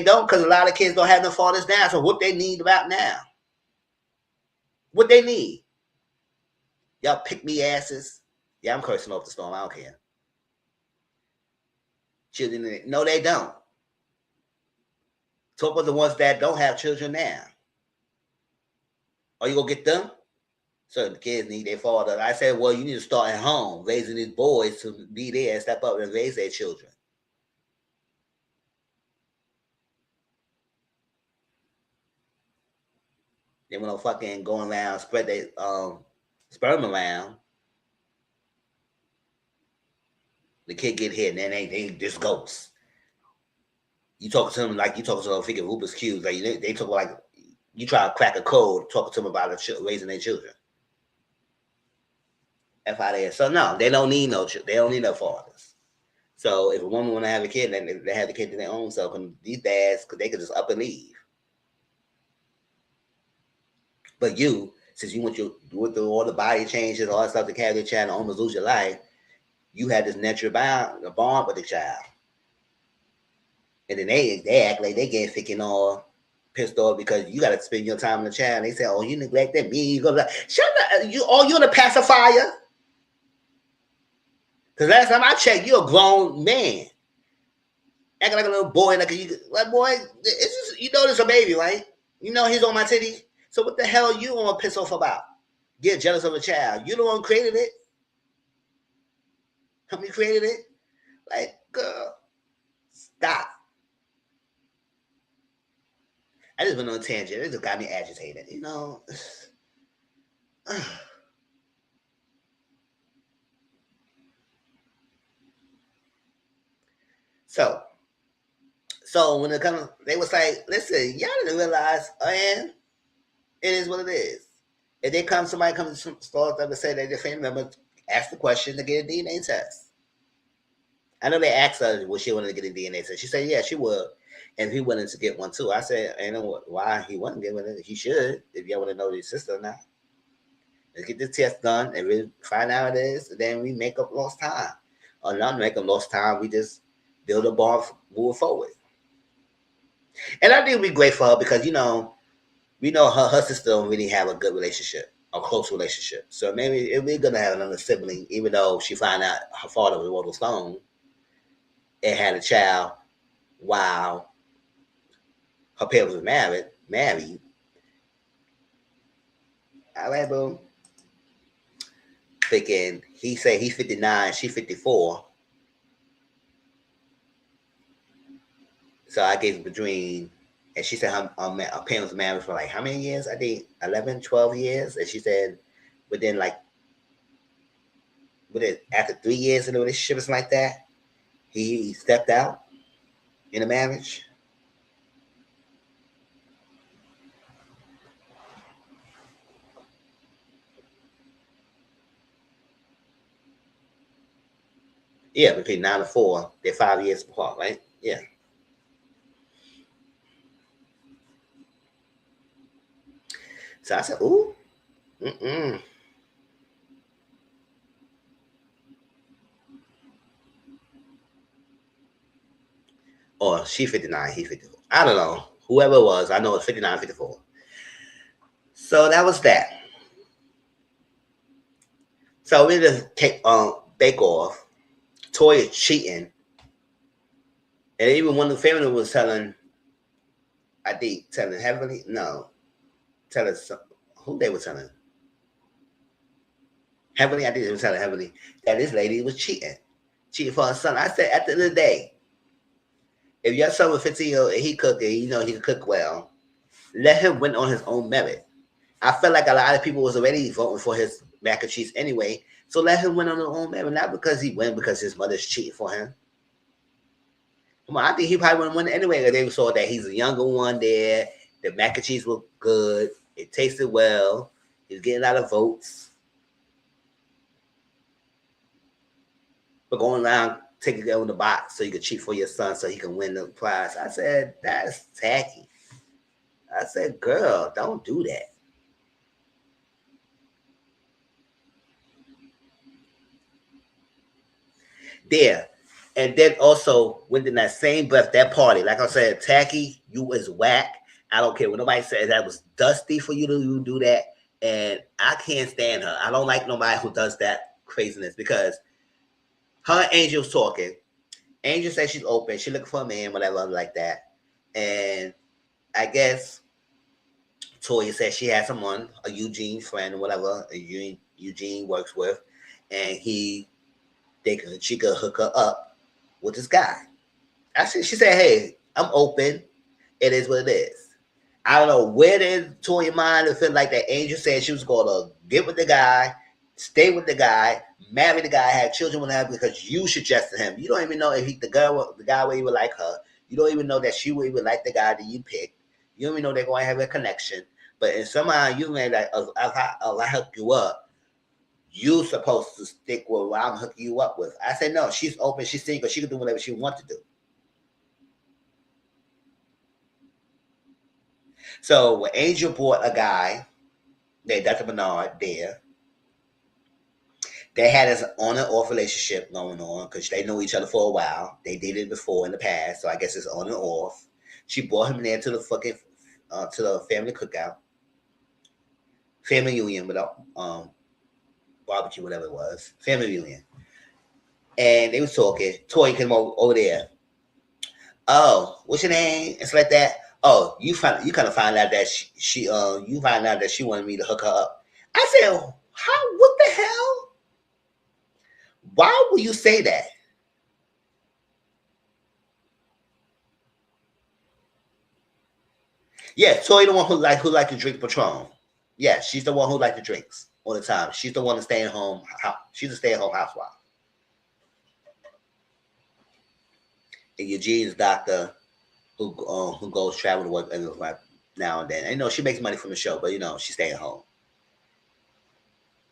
don't, because a lot of kids don't have no fathers now. So what they need about now? What they need? Y'all pick me asses. Yeah, I'm cursing off the storm. I don't care. Children, no, they don't. Talk about the ones that don't have children now. Are you gonna get them? So the kids need their father. I said, well, you need to start at home, raising these boys to be there and step up and raise their children. They want to fucking go around, spread their sperm around. The kid get hit, and then they just ghosts. You talk to them like you talk to them figure Rubik's cubes. Like they talk like you try to crack a code, talking to them about raising their children. That's how they are. So no, they don't need no children. They don't need no fathers. So if a woman want to have a kid, then they have the kid to their own self. And these dads, they could just up and leave. But you, since you went through all the body changes, all that stuff to carry your child and almost lose your life, you had this natural bond with the child. And then they act like they get freaking all pissed off because you got to spend your time with the child. And they say, oh, you neglected me. You go like, shut up. You're the pacifier. Because last time I checked, you're a grown man. Acting like a little boy. Like boy, it's just, this a baby, right? He's on my titty. So what the hell you want to piss off about? Get jealous of a child. You the one who created it. Help me created it. Like, girl, stop. I just went on a tangent. It just got me agitated, So when it comes, they was like, listen, y'all didn't realize, and it is what it is. If somebody comes to start up and say they're family member, ask the question to get a DNA test. I know they asked her, would she want to get a DNA test? She said, yeah, she would. And he wanted to get one too. I said, I know why he wasn't getting it. He should, if y'all want to know his sister or not. Let's get this test done and we find out it is. And then we make up lost time. Or not make up lost time. We just build a bar, move forward. And I think we're great for her because, we know her sister don't really have a good relationship. a close relationship. So maybe if we're gonna have another sibling, even though she found out her father was Walter Stone and had a child while her parents was married. All right, boom. Thinking he said he's 59, she 54. So I guess between, and she said her parents were married for like how many years? I think 11, 12 years. And she said within like, after 3 years in the relationship or something like that, he stepped out in a marriage. Yeah, between 9 and 4, they're 5 years apart, right? Yeah. So I said, ooh, mm-mm. Or she 59, he 54. I don't know. Whoever it was, I know it's 59, 54. So that was that. So we just take Bake Off. Toy is cheating. And even one of the family was telling, I think, telling Heavenly, no, telling who they were telling. Heavenly, I think they were telling Heavenly that this lady was cheating for her son. I said, at the end of the day, if your son was 15 years old and he cooked and you know he could cook well, let him win on his own merit. I felt like a lot of people was already voting for his mac and cheese anyway, so let him win on his own merit, not because he won because his mother's cheating for him. Come on, I think he probably wouldn't win anyway because they saw that he's a younger one there. The mac and cheese looked good. It tasted well. He's getting a lot of votes. But going around taking it on the box so you can cheat for your son so he can win the prize. I said, that's tacky. I said, girl, don't do that. There. And then also within that same breath, that party, like I said, tacky, you was whack. I don't care what nobody says that was dusty for you to do that. And I can't stand her. I don't like nobody who does that craziness because her and Angel's talking. Angel says she's open. She looking for a man, whatever, like that. And I guess Toya said she had someone, a Eugene friend or whatever, Eugene works with, and she could hook her up with this guy. She said, "Hey, I'm open. It is what it is." I don't know where did Toya mind to feel like that Angel said she was going to get with the guy, stay with the guy, marry the guy, have children with him because you suggested him. You don't even know if the guy would even like her. You don't even know that she would even like the guy that you picked. You don't even know they're going to have a connection. But in somehow you made like, if I hook you up, you supposed to stick with what I'm hooking you up with. I said no. She's open. She's single. She can do whatever she wants to do. So when Angel brought a guy named Dr. Bernard there, they had this on and off relationship going on because they know each other for a while. They did it before in the past, so I guess it's on and off. She brought him there to the fucking to the family cookout, family union without barbecue, whatever it was, family union. And they was talking. Toy came over there. Oh, what's your name? It's like that. Oh, you kind of find out that you find out that she wanted me to hook her up. I said, how? What the hell? Why would you say that? Yeah, Toy the one who like to drink Patron. Yeah, she's the one who like to drinks all the time. She's the one to stay at home. She's a stay at home housewife. And Eugene's doctor who goes travel to work and like now and then. And, she makes money from the show, but she stay at home.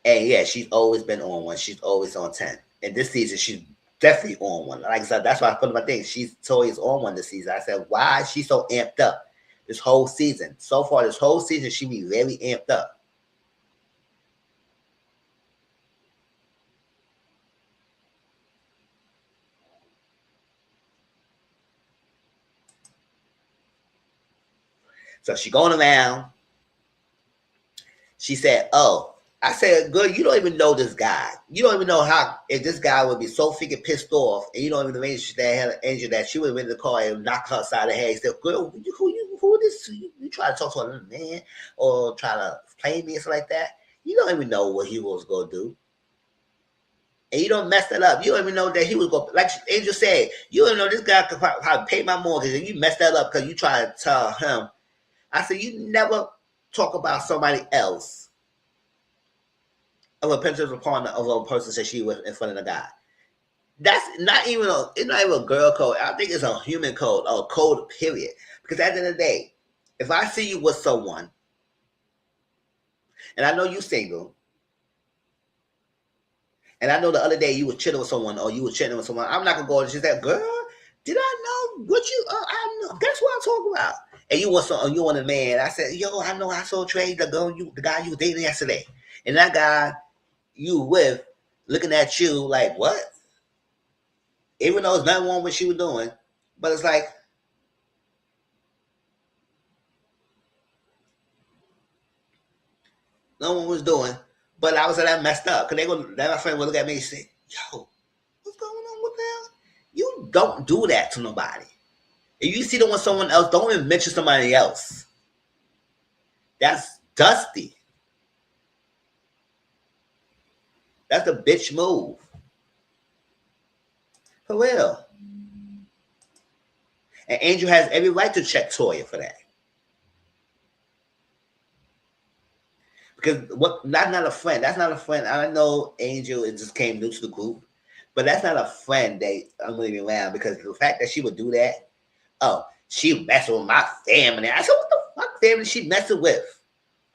And yeah, she's always been on one. She's always on 10. And this season, she's definitely on one. Like I said, that's why I put in my thing. She's always on one this season. I said, why is she so amped up this whole season? So far, this whole season, she be very amped up. So she going around. She said, "Oh." I said, "Girl, you don't even know this guy. You don't even know how if this guy would be so freaking pissed off, and you don't even know that had an angel that she would have in the car and knock her side of the head." He said, "Girl, who this? You try to talk to another man or try to play me or something like that? You don't even know what he was gonna do." And you don't mess that up. You don't even know that he was going, like Angel said, you don't know this guy could probably pay my mortgage, and you mess that up because you try to tell him. I said, you never talk about somebody else of a potential partner of a person that she was in front of the guy. That's not even it's not even a girl code. I think it's a human code or a code period. Because at the end of the day, if I see you with someone, and I know you single, and I know the other day you were chilling with someone or you were chatting with someone, I'm not gonna go and just say, "Girl, did I know what you? I know. That's what I'm talking about." And you want some, you want a man. I said, "Yo, I know I saw Trey, the guy you were dating yesterday, and that guy you with, looking at you like what?" Even though it's nothing wrong with what she was doing, but it's like no one was doing. But I was that messed up because they go. Then my friend would look at me and say, "Yo, what's going on with that? You don't do that to nobody. If you see them with someone else, don't even mention somebody else. That's dusty. That's the bitch move. For real." And Angel has every right to check Toya for that. Because what that's not a friend. That's not a friend. I know Angel it just came new to the group, but that's not a friend that I'm leaving around because the fact that she would do that, oh, she messing with my family. I said, what the fuck family she messing with?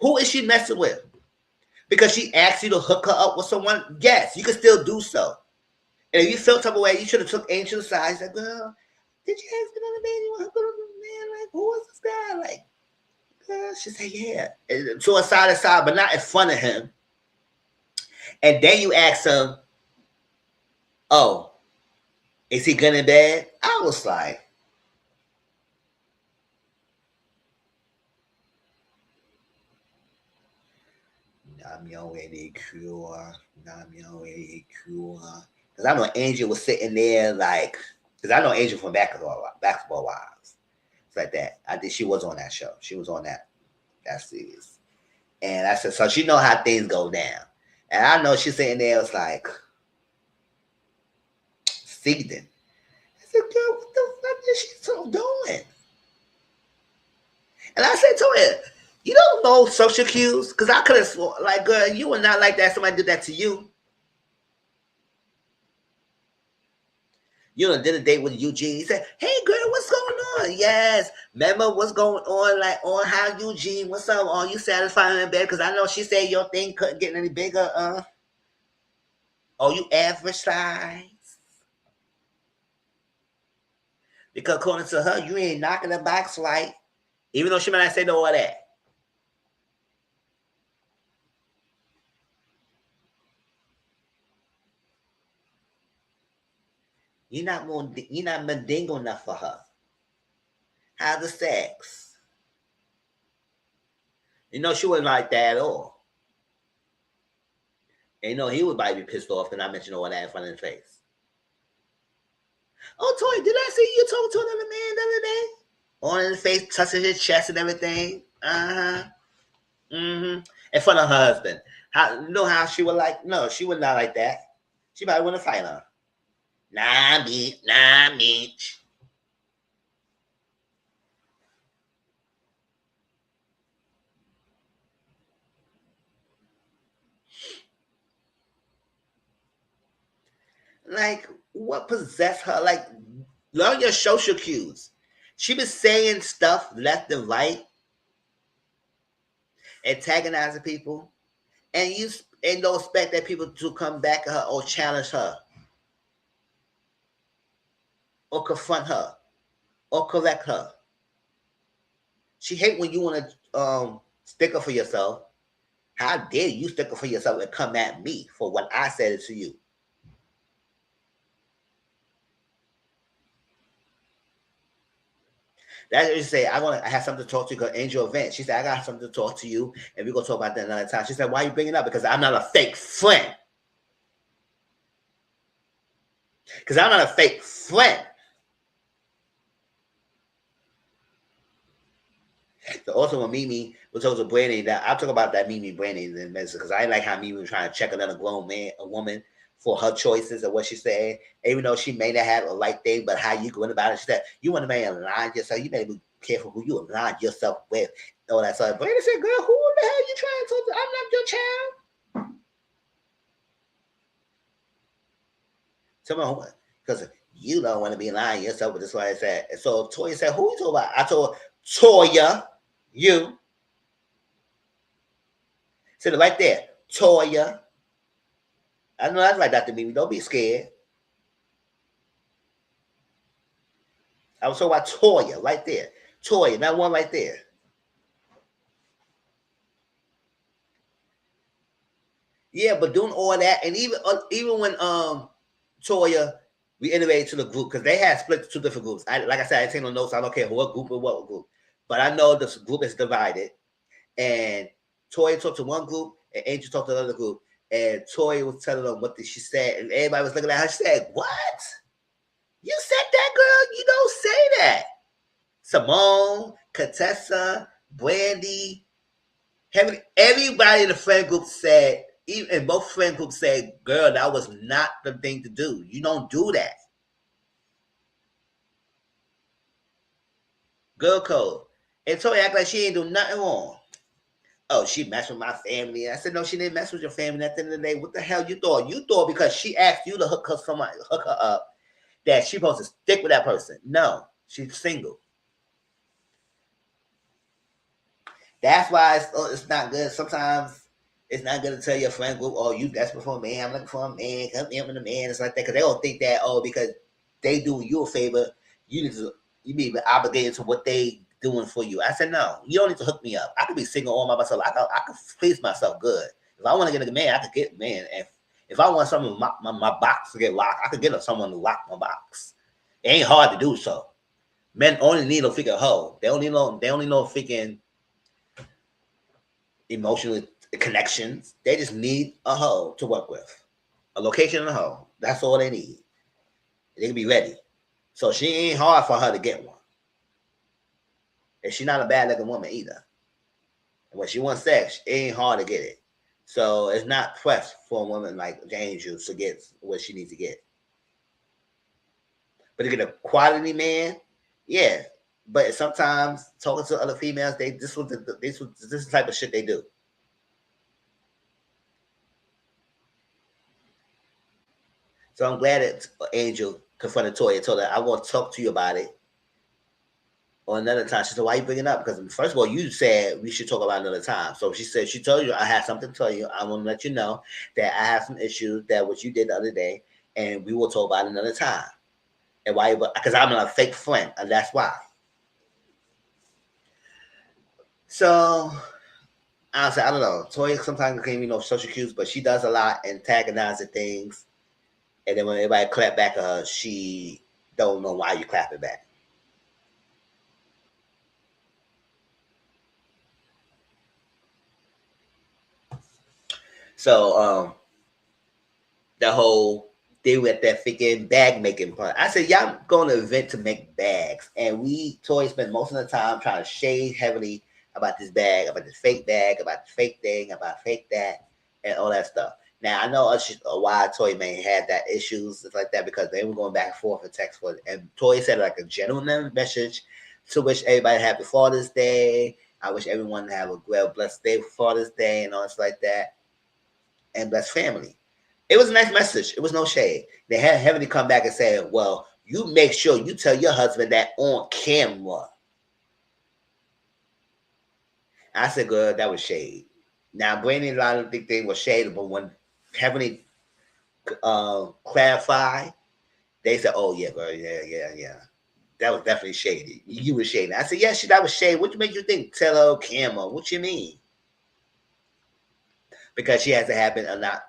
Who is she messing with? Because she asked you to hook her up with someone, yes, you can still do so. And if you felt type of way, you should have took Angel aside. Said, "Girl, did you ask another man? You want to hook up with a man? Like, who is this guy? Like, girl," she said, "Yeah." And to a side to side, but not in front of him. And then you ask him, "Oh, is he good and bad?" I was like, Namyo any cure, Namyo any cure. Because I know Angel was sitting there like, because I know Angel from Basketball Wives. It's like that. I think she was on that show. She was on that series. And I said, so she know how things go down. And I know she's sitting there, was like, seething. I said, "Girl, what the fuck is she so doing?" And I said to her, "You don't know social cues?" Because I could have sworn, like, girl, you were not like that. Somebody did that to you. You know, did a date with Eugene. He said, "Hey, girl, what's going on?" Yes. Remember what's going on, like, on how Eugene, what's up? Are you satisfied in bed? Because I know she said your thing couldn't get any bigger. Oh, you average size? Because according to her, you ain't knocking the box right. Even though she might not say no of that. You're not mandingo enough for her. How's the sex? You know, she wasn't like that at all. And you know, he would probably be pissed off that I mentioned all that in front of his face. "Oh, Toy, did I see you talk to another man the other day?" On his face, touching his chest and everything. Uh-huh. Mm-hmm. In front of her husband. How you know how she would like? No, she would not like that. She probably wouldn't fight her. Nah, me, nah, me. Like, what possessed her? Like, learn your social cues. She was saying stuff left and right, antagonizing people, and you and don't expect that people to come back at her or challenge her or confront her or correct her. She hate when you want to stick up for yourself. How dare you stick up for yourself and come at me for what I said it to you? That's what she said. I have something to talk to you because Angel event. She said, I got something to talk to you, and we're gonna talk about that another time. She said, why are you bringing it up? Because I'm not a fake friend. Because I'm not a fake friend. So also when Mimi was talking to Brandy, that I'll talk about that Mimi Brandy in a minute because I like how Mimi was trying to check another grown man, a woman, for her choices and what she said. Even though she may not have a right thing, but how you going about it, she said, you want to marry align yourself, you better be careful who you align yourself with. All that stuff. Brandy said, girl, who the hell you trying to talk to? I'm not your child. Someone, because you don't want to be lying yourself with this what I said. And so Toya said, who you talking about? I told Toya, you. Said it right there. Toya. I know that's like Dr. Mimi. Don't be scared. I was talking about Toya right there. Toya, that one right there. Yeah, but doing all that, and even when Toya reiterated to the group, because they had split to two different groups. Like I said, I take no notes. I don't care what group or what group. But I know this group is divided. And Toya talked to one group, and Angel talked to another group. And Toya was telling them what she said, and everybody was looking at her. She said, "What? You said that, girl? You don't say that." Simone, Contessa, Brandy, everybody in the friend group said, even both friend groups said, "Girl, that was not the thing to do. You don't do that." Girl code. And Toya act like she ain't do nothing wrong. Oh, she messed with my family. I said, no, she didn't mess with your family. At the end of the day, what the hell you thought? You thought because she asked you to hook her up, that she supposed to stick with that person. No, she's single. That's why it's not good. Sometimes it's not good to tell your friend group, oh, you desperate for a man. I'm looking for a man. Come in with a man. It's like that. Because they don't think that, oh, because they do you a favor, you be obligated to what they doing for you. I said, no, you don't need to hook me up. I could be single all by myself. I could please myself good. If I want to get a man, I could get a man. If I want someone my box to get locked, I could get someone to lock my box. It ain't hard to do so. Men only need a freaking hoe. They only know freaking emotional connections. They just need a hoe to work with. A location and a hoe. That's all they need. They can be ready. So she ain't hard for her to get one. And she's not a bad looking woman either. And when she wants sex, it ain't hard to get it. So it's not pressed for a woman like Angel to get what she needs to get. But to get a quality man, yeah. But sometimes talking to other females, this is the type of shit they do. So I'm glad that Angel confronted Toya and told her, I want to talk to you about it. Or another time. She said, why are you bringing it up? Because first of all, you said we should talk about another time. So she said, she told you, I have something to tell you. I want to let you know that I have some issues that what you did the other day, and we will talk about it another time. And why? Because I'm not a fake friend, and that's why. So I don't know. Toya sometimes can't even know social cues, but she does a lot antagonizing things. And then when everybody clap back at her, she don't know why you clapping back. So the whole they were at that freaking bag making part. I said, y'all going to event to make bags. And we Toy spent most of the time trying to shade heavily about this bag, about this fake bag, about the fake thing, about fake that, and all that stuff. Now I know why Toy may had that issues stuff like that because they were going back and forth in text for it. And Toy said like a genuine message to wish everybody happy Father's Day. I wish everyone have a well blessed day for Father's Day and all stuff like that. And blessed family. It was a nice message. It was no shade. They had Heavenly come back and say, well, you make sure you tell your husband that on camera. I said, girl, that was shade. Now, Brandy and a lot of think they were shade, but when Heavenly clarified, they said, oh, yeah, girl, yeah. That was definitely shady. You were shady. I said, yeah, that was shade. What made you think tell her on camera? What you mean? Because she has to happen a lot.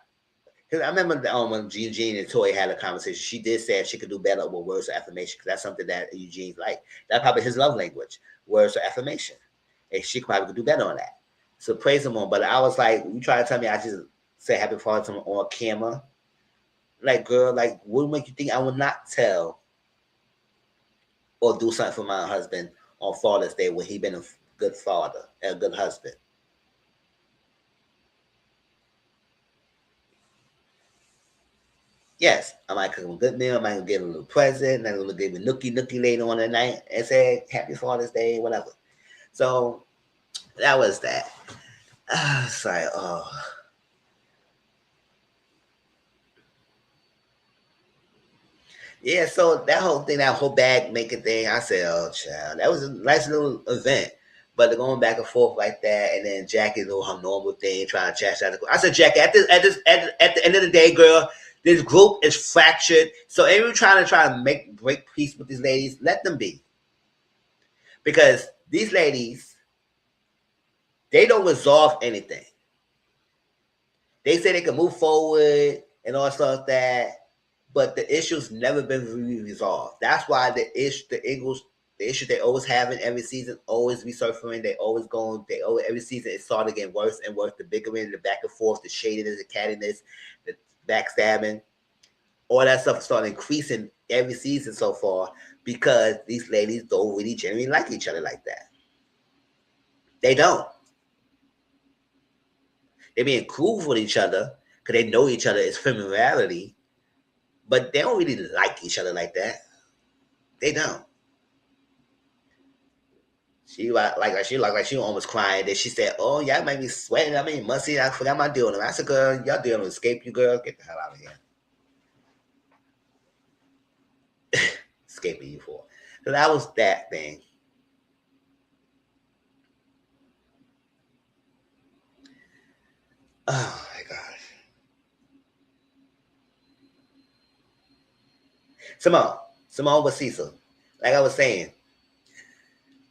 Because I remember when Eugene and Toy had a conversation, she did say she could do better with words of affirmation because that's something that Eugene's like. That's probably his love language, words of affirmation. And she probably could do better on that. So praise him on. But I was like, you try to tell me I just say happy Father's Day on camera? Like, girl, like, what would make you think I would not tell or do something for my husband on Father's Day when he been a good father and a good husband? Yes, I might cook him a good meal. I might give him a little present. I'm gonna give him a nookie later on the night and say Happy Father's Day, whatever. So that was that. It's like, oh. Yeah, so that whole thing, that whole bag making thing, I said, oh, child, that was a nice little event. But they're going back and forth like that, and then Jackie doing her normal thing, trying to chat. I said, Jackie, at the end of the day, girl, this group is fractured. So everyone trying to break peace with these ladies, let them be, because these ladies, they don't resolve anything. They say they can move forward and all stuff like that, but the issue's never been really resolved. That's why the Eagles, the issue they always have in every season, always resurfacing. They always going. They always every season it started getting worse and worse. The bickering, the back and forth, the shadiness, the cattiness, the backstabbing, all that stuff is starting increasing every season so far because these ladies don't really genuinely like each other like that. They don't. They being cool with each other because they know each other is familiarity, but they don't really like each other like that. They don't. She like she almost crying. Then she said, "Oh, y'all make me sweating. I mean, musty. I forgot my deal." I said, "Girl, y'all dealing with escape you, girl. Get the hell out of here." Escaping you for. So that was that thing. Oh my gosh. Simone. Simone was Cecil. Like I was saying,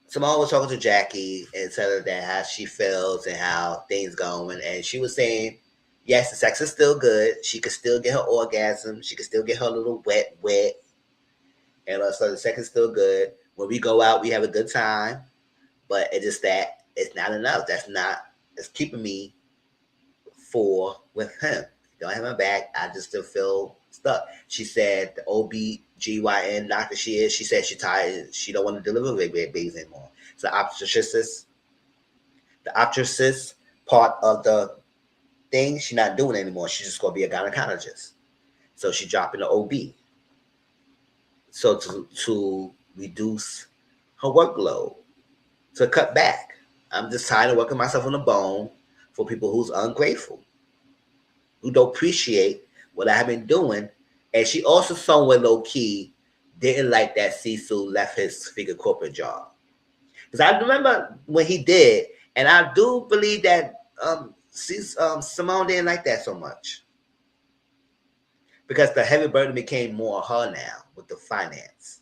Simone was talking to Jackie and telling her that how she feels and how things going, and she was saying, yes, the sex is still good. She could still get her orgasm. She could still get her little wet, and so the sex is still good. When we go out, we have a good time, but it's just that it's not enough. That's not. It's keeping me for with him. Don't have my back. I just still feel stuck. She said the OBGYN doctor she is, she said she tired. She don't want to deliver babies anymore. So the obstetricist part of the thing, she not doing anymore. She's just gonna be a gynecologist. So she dropping the OB. So to reduce her workload, to cut back. I'm just tired of working myself on the bone for people who's ungrateful, who don't appreciate what I have been doing. And she also somewhere low key didn't like that Cecil left his figure corporate job. Because I remember when he did, and I do believe that Simone didn't like that so much. Because the heavy burden became more her now with the finance.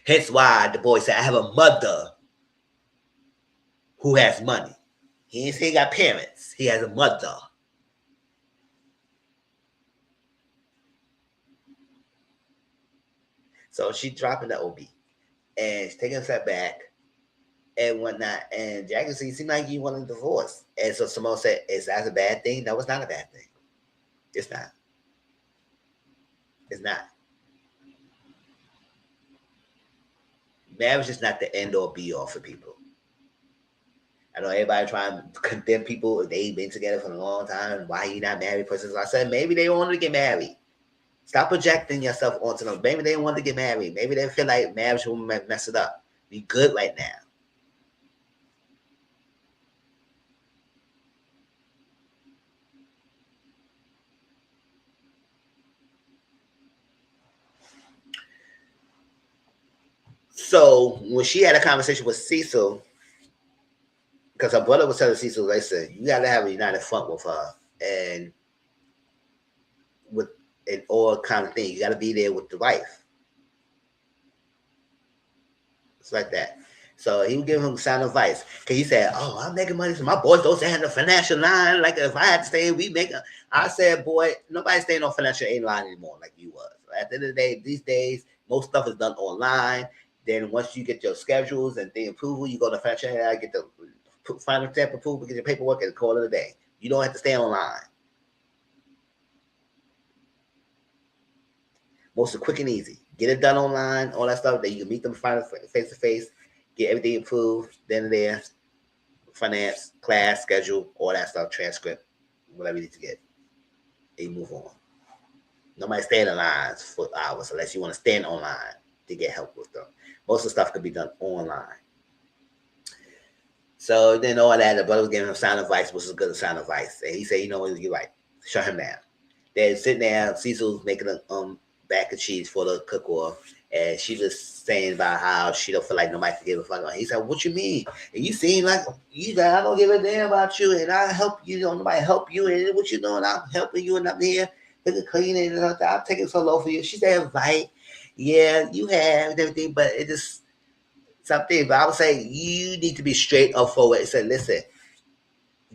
Hence why the boy said, I have a mother who has money. He ain't say he got parents. He has a mother. So she dropping the OB. And she's taking a step back and whatnot. And Jackie said, you seem like you want a divorce. And so Simone said, is that a bad thing? No, it's not a bad thing. It's not. It's not. Marriage is not the end or be all for people. I know everybody trying to condemn people if they've been together for a long time. Why you not married? Person, I said maybe they wanted to get married. Stop projecting yourself onto them. Maybe they want to get married. Maybe they feel like marriage will mess it up. Be good right now. So when she had a conversation with Cecil, because her brother was telling Cecil, they said you got to have a united front with her, and with and all kind of thing. You got to be there with the wife. It's like that. So he was giving him sound advice. Cause he said, "Oh, I'm making money, so my boys don't stand on the financial line. Like if I had to stay, we make." I said, "Boy, nobody's staying on financial aid line anymore like you was. At the end of the day, these days, most stuff is done online. Then once you get your schedules and the approval, you go to financial aid, get the final step approval, get your paperwork, and call it a day. You don't have to stay online. Most of quick and easy. Get it done online, all that stuff. Then you can meet them face to face, get everything approved. Then and there, finance, class, schedule, all that stuff, transcript, whatever you need to get. And you move on. Nobody staying in lines for hours unless you want to stand online to get help with them. Most of the stuff could be done online. So then all that, the brother was giving him sound advice, which was good sound advice. And he said, you know what, you're right. Shut him down. They're sitting there, Cecil's making a bag of cheese for the cook off, and she just saying about how she don't feel like nobody can give a fuck. He said, "What you mean? And you seem like you said I don't give a damn about you, and I help you. Don't nobody help you, and what you doing? I'm helping you, and I'm here, cleaning, and I'm taking so low for you." She said, "Right, yeah, you have and everything, but it just something." But I would say you need to be straight up forward and say, "Listen."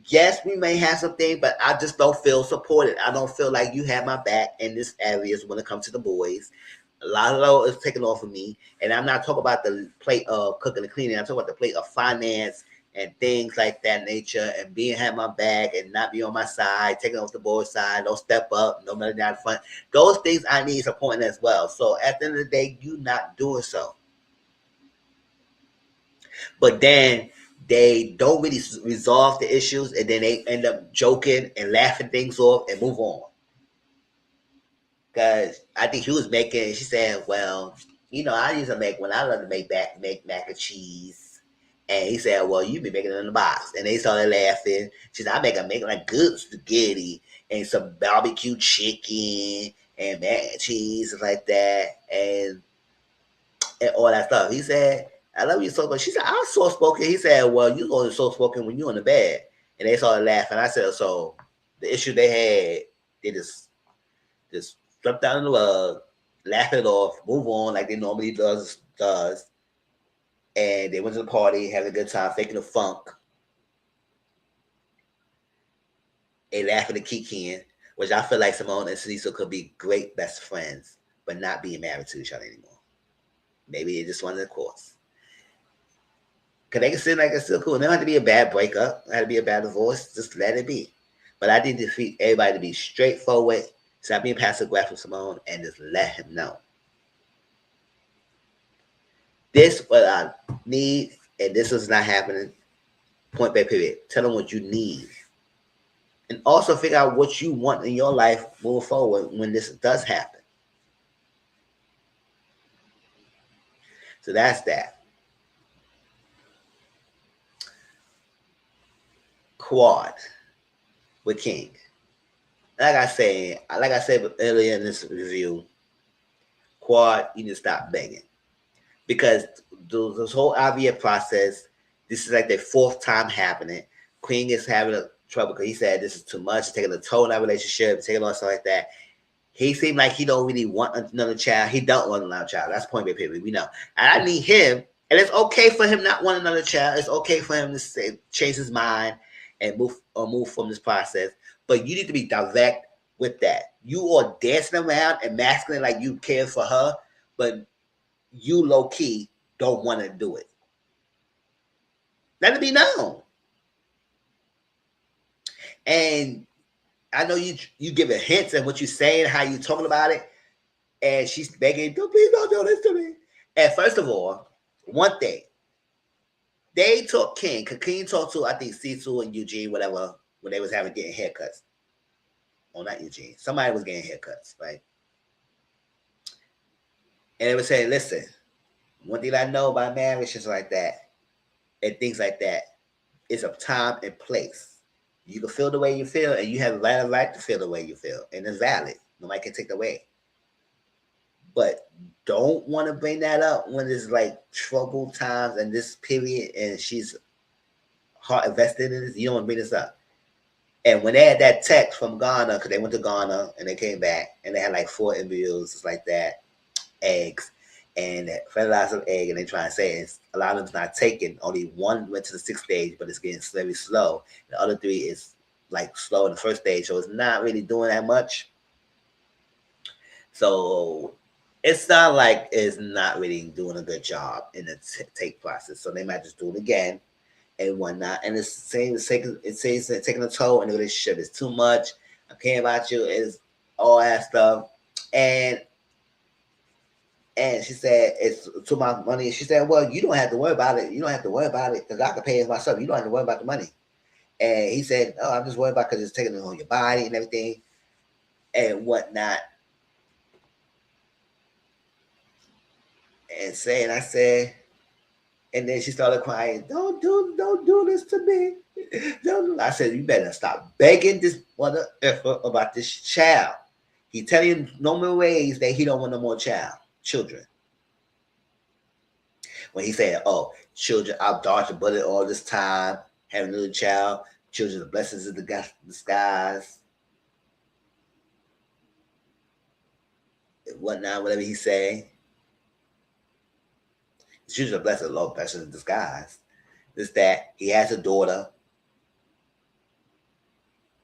Yes, we may have something, but I just don't feel supported. I don't feel like you have my back in this areas when it comes to the boys. A lot of load is taken off of me, and I'm not talking about the plate of cooking and cleaning. I'm talking about the plate of finance and things like that nature, and being have my back and not be on my side, taking off the boys' side, don't step up, no matter down front. Those things I need support as well. So at the end of the day, you not doing so. But then they don't really resolve the issues, and then they end up joking and laughing things off and move on. Because I think he was making, she said, "Well, I used to make when I love to make mac and cheese." And he said, "Well, you be making it in the box." And they started laughing. She said, "I make like good spaghetti and some barbecue chicken and mac and cheese and like that and all that stuff." He said, "I love you so much." She said, "I'm soft spoken." He said, "Well, you only soft spoken when you're in the bed." And they started laughing. I said, "So the issue they had, they just slept down in the rug, laugh it off, move on like they normally does." And they went to the party, having a good time, faking the funk, and laughing and kikiing, which I feel like Simone and Cecil could be great best friends, but not being married to each other anymore. Maybe they just wanted the course. Cause they can still like it's still cool. It don't have to be a bad breakup. It had to be a bad divorce. Just let it be. But I need to treat everybody to be straightforward. Stop being passive aggressive, Simone, and just let him know. This what I need, and this is not happening. Point by period. Tell them what you need. And also figure out what you want in your life moving forward when this does happen. So that's that. Quad with King. Like I said earlier in this review, Quad, you need to stop begging. Because this whole IVF process, this is like their fourth time happening. Queen is having trouble because he said this is too much, it's taking a toll on our relationship, taking on stuff like that. He seemed like he don't really want another child. He don't want another child. That's point by period. We know. And I need him, and it's okay for him not want another child. It's okay for him to change his mind and move from this process. But you need to be direct with that. You are dancing around and masculine like you care for her, but you low key don't want to do it. Let it be known. And I know you giving hints and what you're saying, how you talking about it, and she's begging, "Don't please don't do this to me." And first of all, one thing, they took King, because King talked to I think Cecil and Eugene, whatever, when they was getting haircuts. Oh, not Eugene. Somebody was getting haircuts, right? And they were saying, "Listen, one thing I know about marriage is like that, and things like that. It's a time and place. You can feel the way you feel, and you have the right to feel the way you feel, and it's valid. Nobody can take it away. But don't want to bring that up when it's like troubled times and this period, and she's heart invested in this. You don't want to bring this up." And when they had that text from Ghana, because they went to Ghana and they came back, and they had like 4 embryos, just like that, eggs. and that fertilized some egg, and they try to say a lot of them's not taken. Only one went to the 6th stage, but it's getting very slow. The other 3 is like slow in the 1st stage, so it's not really doing that much. So it's not like it's not really doing a good job in the take process. So they might just do it again and whatnot. And it's saying it's taking a toll in the relationship. It's too much. I care about you. It's all that stuff. And she said, it's too much money. She said, well, you don't have to worry about it. You don't have to worry about it because I can pay it myself. You don't have to worry about the money. And he said, oh, I'm just worried about because it's taking it on your body and everything and whatnot. And I said, and then she started crying, don't do this to me. Don't. I said, you better stop begging this mother effer about this child. He telling you no more ways that he don't want no more children. When he said, oh, children, I've dodged a bullet all this time, having a little child, children are blessings in the skies, whatnot, whatever he say. Children are blessings, Lord, blessings in disguise. This, that, he has a daughter.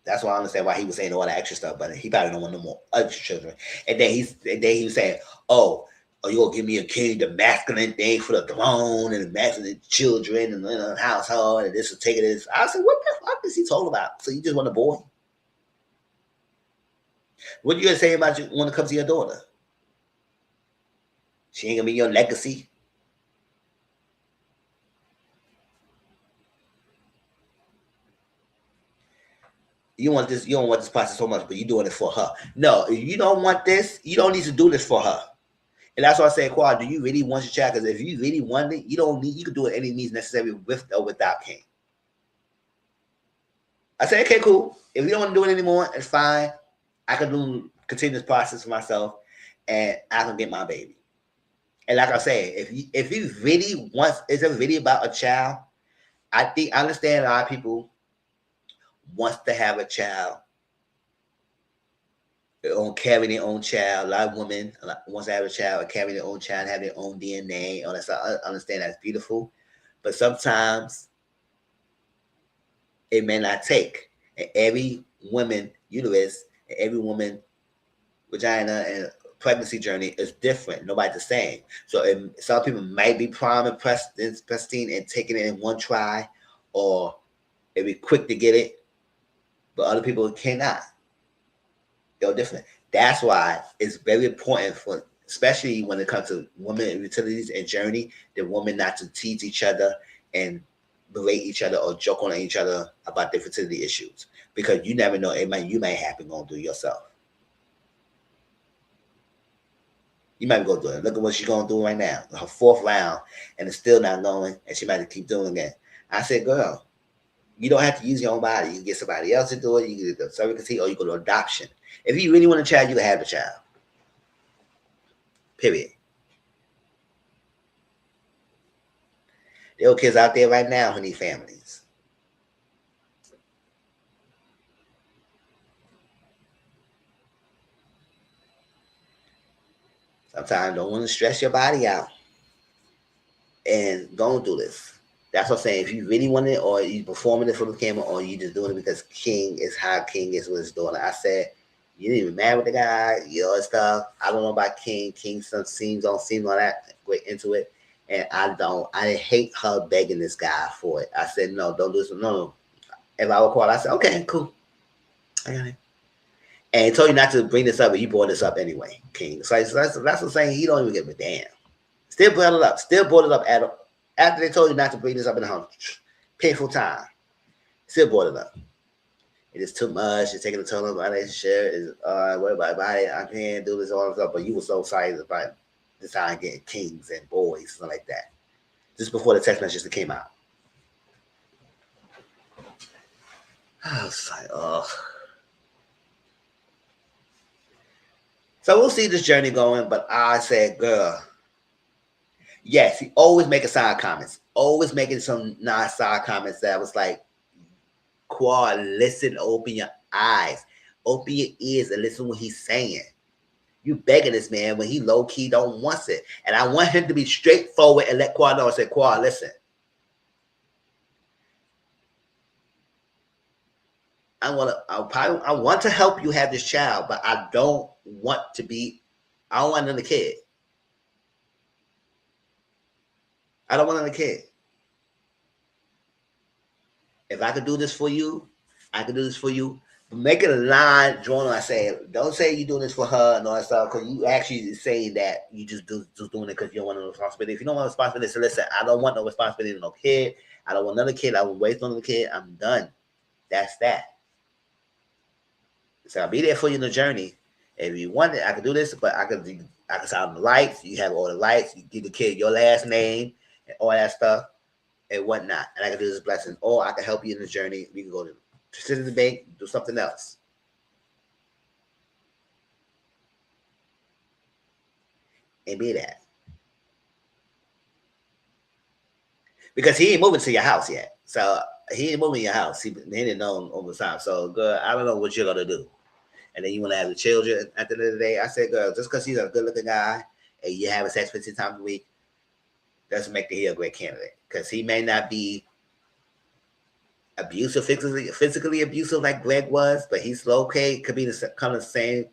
That's why I understand why he was saying all that extra stuff, but he probably don't want no more extra children. And then he was saying, oh, you gonna give me a king, the masculine thing for the throne and the masculine children and the household, and this will take this. I said, what the fuck is he talking about? So you just want a boy? What are you gonna say about you when it comes to your daughter? She ain't gonna be your legacy. You want this, you don't want this process so much, but you're doing it for her. No, if you don't want this, you don't need to do this for her. And that's why I say, Quad, do you really want your child? Because if you really want it, you don't need, you can do it any means necessary with or without King. I say, okay, cool. If you don't want to do it anymore, it's fine. I can continue this process for myself and I can get my baby. And like I say, if you really want, it's a really about a child. I understand a lot of people wants to have a child, on carry their own child. A lot of women wants to have a child, or carry their own child, have their own DNA. All that stuff. I understand that's beautiful, but sometimes it may not take. And every woman uterus, and every woman vagina and pregnancy journey is different. Nobody's the same. So some people might be prime and pristine and taking it in one try, or it be quick to get it, but other people cannot. They're different. That's why it's very important for, especially when it comes to women utilities and journey, the women not to tease each other and berate each other or joke on each other about their fertility issues, because you never know, you may happen going through yourself. You might go through it. Look at what she's going through right now, her 4th round, and it's still not going, and she might keep doing it. I said, girl, you don't have to use your own body. You can get somebody else to do it. You can get the surrogacy, or you go to adoption. If you really want a child, you can have the child. Period. There are kids out there right now who need families. Sometimes don't want to stress your body out and don't do this. That's what I'm saying. If you really want it, or you performing it for the camera, or you just doing it because King is how King is with his daughter. I said, you didn't even marry the guy, your stuff. I don't know about King. King some don't seem all that great into it. And I hate her begging this guy for it. I said, no, don't do this. No. If I would call, I said, okay, cool. I got it. And he told you not to bring this up, but he brought this up anyway, King. So that's what I'm saying. He don't even give a damn. Still brought it up. Still brought it up after they told you not to bring this up in the house. Painful time. Still brought it up. It is too much. It's taking a toll on my relationship. It's what about it? I can't do this all this stuff. But you were so excited about this time getting kings and boys, something like that. Just before the text messages came out. I was like, oh. So we'll see this journey going, but I said, girl, yes, he always making side comments. Always making some nice side comments that was like, Quad, listen, open your eyes. Open your ears and listen to what he's saying. You begging this man when he low key don't want it. And I want him to be straightforward and let Quad know. I said, Quad, listen. I want to help you have this child, but I don't want another kid. I don't want another kid. If I could do this for you, I could do this for you. But make it a line drawn on. I say, don't say you're doing this for her and all that stuff, because you actually saying that you just doing it because you don't want no responsibility. If you don't want responsibility, so listen, I don't want no responsibility to no kid. I don't want another kid. I won't waste on another kid. I'm done. That's that. So I'll be there for you in the journey. If you want it, I can do this, but I can sound the lights. You have all the lights. You give the kid your last name and all that stuff and whatnot. And I can do this blessing. Or I can help you in the journey. We can go to sit in the bank, do something else. And be that. Because he ain't moving to your house yet. So he ain't moving your house. He didn't know over time. So, girl, I don't know what you're going to do. And then you want to have the children at the end of the day. I said, girl, just because he's a good looking guy and you have sex 15 times a week doesn't make him a great candidate. Because he may not be abusive, physically abusive like Greg was, but he's okay. Could be kind of the same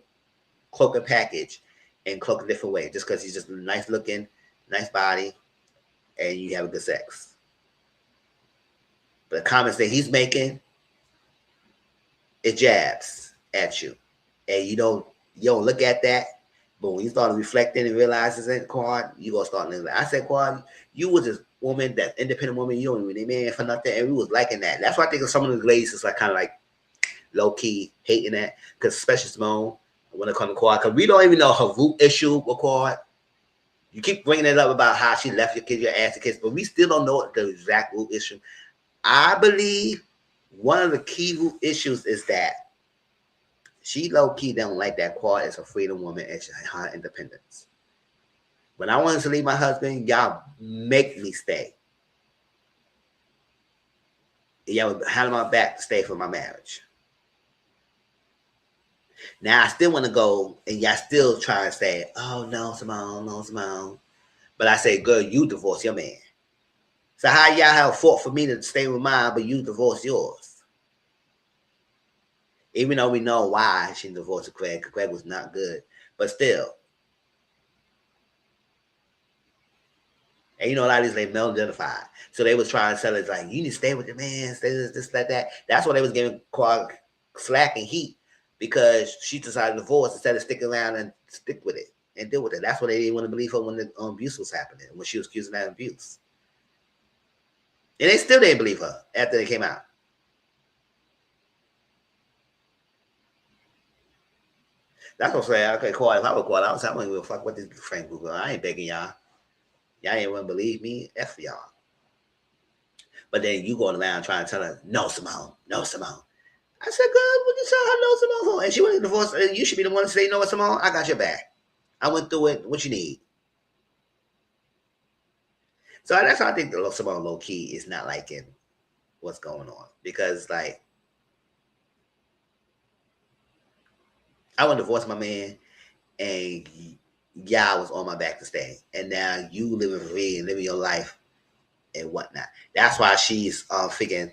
cloak and package and cloak a different way. Just because he's just nice looking, nice body, and you have a good sex. But the comments that he's making, it jabs at you. And you don't look at that, but when you start reflecting and realizing it, Quad, you gonna start living. I said, Quad, you was this woman, that independent woman, you don't even need a man for nothing, and we was liking that. That's why I think of some of the ladies is like kind of like low key hating that, because especially Simone when it comes to Quad, because we don't even know her root issue with Quad. You keep bringing it up about how she left your kid, your ass, kids, but we still don't know the exact root issue. I believe one of the key root issues is that she low-key don't like that Quad is a freedom woman and her independence. When I wanted to leave my husband, y'all make me stay. Y'all had my back to stay for my marriage. Now I still want to go, and y'all still try to say, oh, no, Simone, no, Simone. But I say, girl, you divorce your man. So how y'all have fought for me to stay with mine, but you divorce yours? Even though we know why she divorced Craig, because Craig was not good. But still. And you know, a lot of these they male identified. So they was trying to tell us, like, you need to stay with your man, stay this, like that. That's why they was giving Quad slack and heat, because she decided to divorce instead of sticking around and stick with it and deal with it. That's why they didn't want to believe her when the abuse was happening, when she was accusing that abuse. And they still didn't believe her after they came out. That's what I'm saying. Okay, Quad, if I were Quad, I was saying, I'm going to fuck with this Frank Google. I ain't begging y'all. Y'all ain't want to believe me. F y'all. But then you going around trying to tell her, no, Simone, no, Simone. I said, girl, what you tell her no, Simone for? And she wanted to divorce. You should be the one to say, you know what, Simone? I got your back. I went through it. What you need? So that's how I think the Simone low key is not liking what's going on. Because, like, I want to divorce my man, and y'all was on my back to stay. And now you living free and living your life and whatnot. That's why she's figuring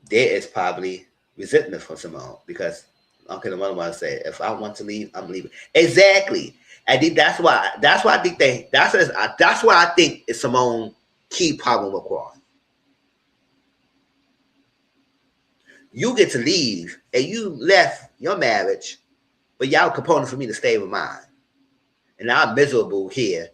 there is probably resentment from Simone, because Uncle the mother say, if I want to leave, I'm leaving. Exactly. I think that's why I think that's why I think it's Simone's key problem with Quad. You get to leave, and you left your marriage, but y'all component for me to stay with mine. And I'm miserable here,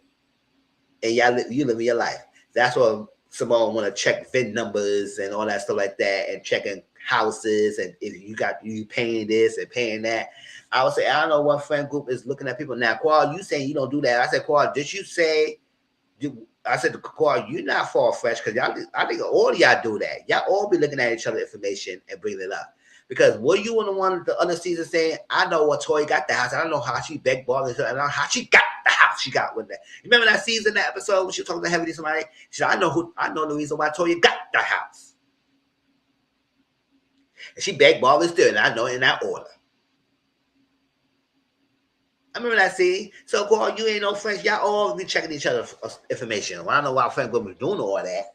and you living your life. That's why Simone want to check VIN numbers and all that stuff like that, and checking houses, and if you paying this and paying that. I would say, I don't know what friend group is looking at people now. Quad, you saying you don't do that? I said, Quad, did you say? I said, Quad, you're not far fresh, because I think all y'all do that. Y'all all be looking at each other information and bringing it up. Because were you in the one the other season saying, I know what Tori got the house. I don't know how she begged balling. I don't know how she got the house she got with that. You remember that season, that episode when she was talking to Heavy to somebody? She said, I know the reason why Tori got the house. And she begged Barbara still, and I know in that order. I remember that scene. So, Carl, you ain't no friends. Y'all all be checking each other's information. Well, I don't know why Frank was doing all that.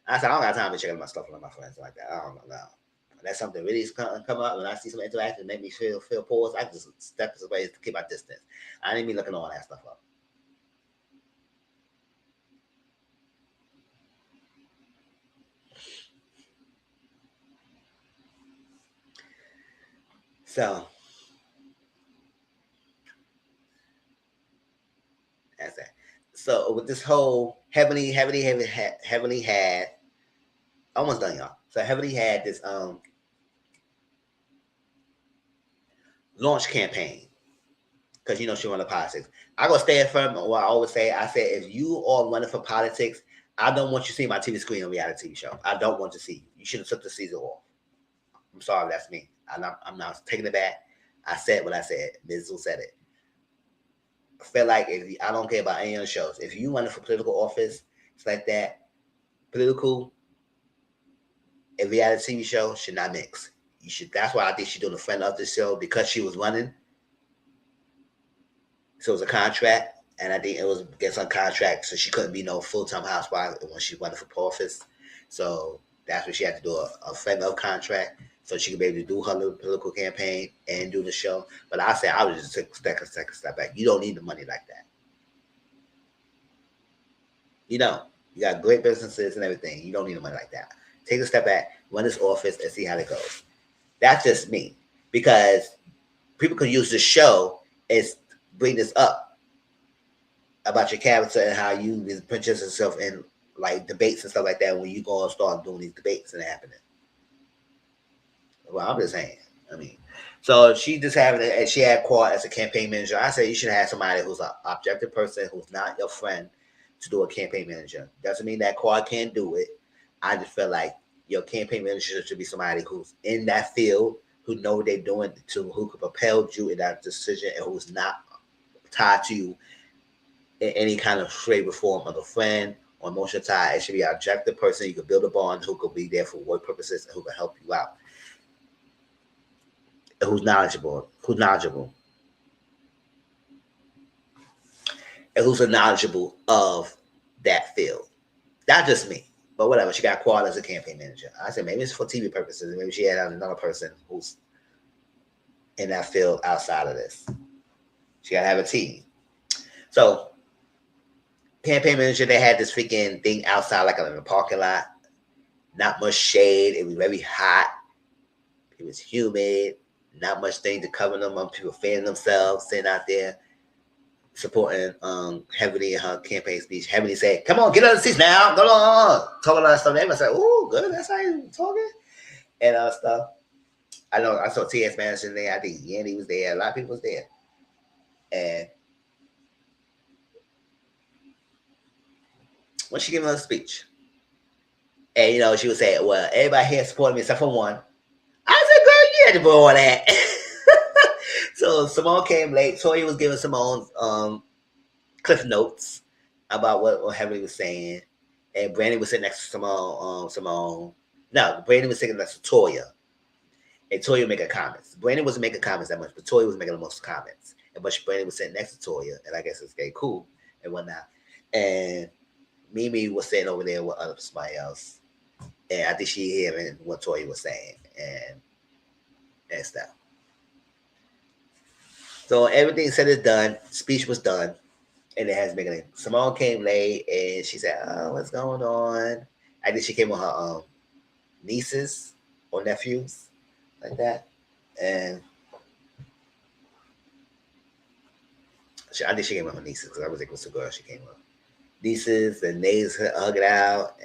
I said, I don't got time to check my stuff with my friends like that. I don't know. No. Unless something really come up and I see some interaction make me feel pause, I just step away to keep my distance. I didn't be looking all that stuff up. So that's that. So with this whole heavily had almost done, y'all. So heavily had this launch campaign because you know she run the politics. I gonna stand firm on what I always say. I said if you are running for politics, I don't want you to see my TV screen on reality TV show. I don't want to see you. You should have took the season off. I'm sorry, that's me. I'm not taking it back. I said what I said. Ms. said it. I feel like if I don't care about any other shows, if you running for political office, it's like that. Political and reality TV show should not mix. You should. That's why I think she's doing a friend of the show because she was running. So it was a contract, and I think it was against her contract, so she couldn't be no full-time housewife when she running for office. So that's what she had to do a friend of contract, so she could be able to do her little political campaign and do the show. But I said I would just take a step back. You don't need the money like that. You know, you got great businesses and everything. You don't need the money like that. Take a step back, run this office, and see how it goes. That's just me because people can use the show as bring this up about your character and how you put yourself in like debates and stuff like that when you go and start doing these debates and happening. Well, I'm just saying. I mean, so she just having it, and she had Quad as a campaign manager. I say you should have somebody who's an objective person who's not your friend to do a campaign manager. Doesn't mean that Quad can't do it. I just feel like your campaign manager should be somebody who's in that field, who know what they're doing, to who could propel you in that decision, and who's not tied to you in any kind of shape or form of a friend or emotional tie. It should be an objective person you could build a bond who could be there for work purposes and who can help you out. Who's knowledgeable, and who's knowledgeable of that field. Not just me, but whatever. She got Quad as a campaign manager. I said maybe it's for TV purposes. Maybe she had another person who's in that field outside of this. She got to have a team. So, campaign manager, they had this freaking thing outside, like in the parking lot. Not much shade. It was very hot. It was humid. Not much thing to cover them up. People fanning themselves, sitting out there supporting Heavenly in her campaign speech. Heavenly said, "Come on, get on the seats now. Go on." Talking all that stuff. They said, "Ooh, good. That's how you talking." And stuff. I know I saw T.S. Madison there. I think Yandy was there. A lot of people was there. And when she gave her speech, and you know, she would say, "Well, everybody here supported me except for one." I said, "Girl, you had to do all that." So Simone came late. Toya was giving Simone cliff notes about what Heavenly was saying, and Brandon was sitting next to Simone. No, Brandon was sitting next to Toya, and Toya making comments. Brandon wasn't making comments that much, but Toya was making the most comments. And but Brandon was sitting next to Toya, and I guess it's getting cool and whatnot. And Mimi was sitting over there with somebody else, and I think she hearing what Toya was saying and stuff. So everything said is done. Speech was done, and it has been. Simone came late, and she said, "Oh, what's going on?" I think she came with her nieces or nephews, like that, and I think she came with her nieces because I was thinking it was a girl. She came with nieces, and they hug it out,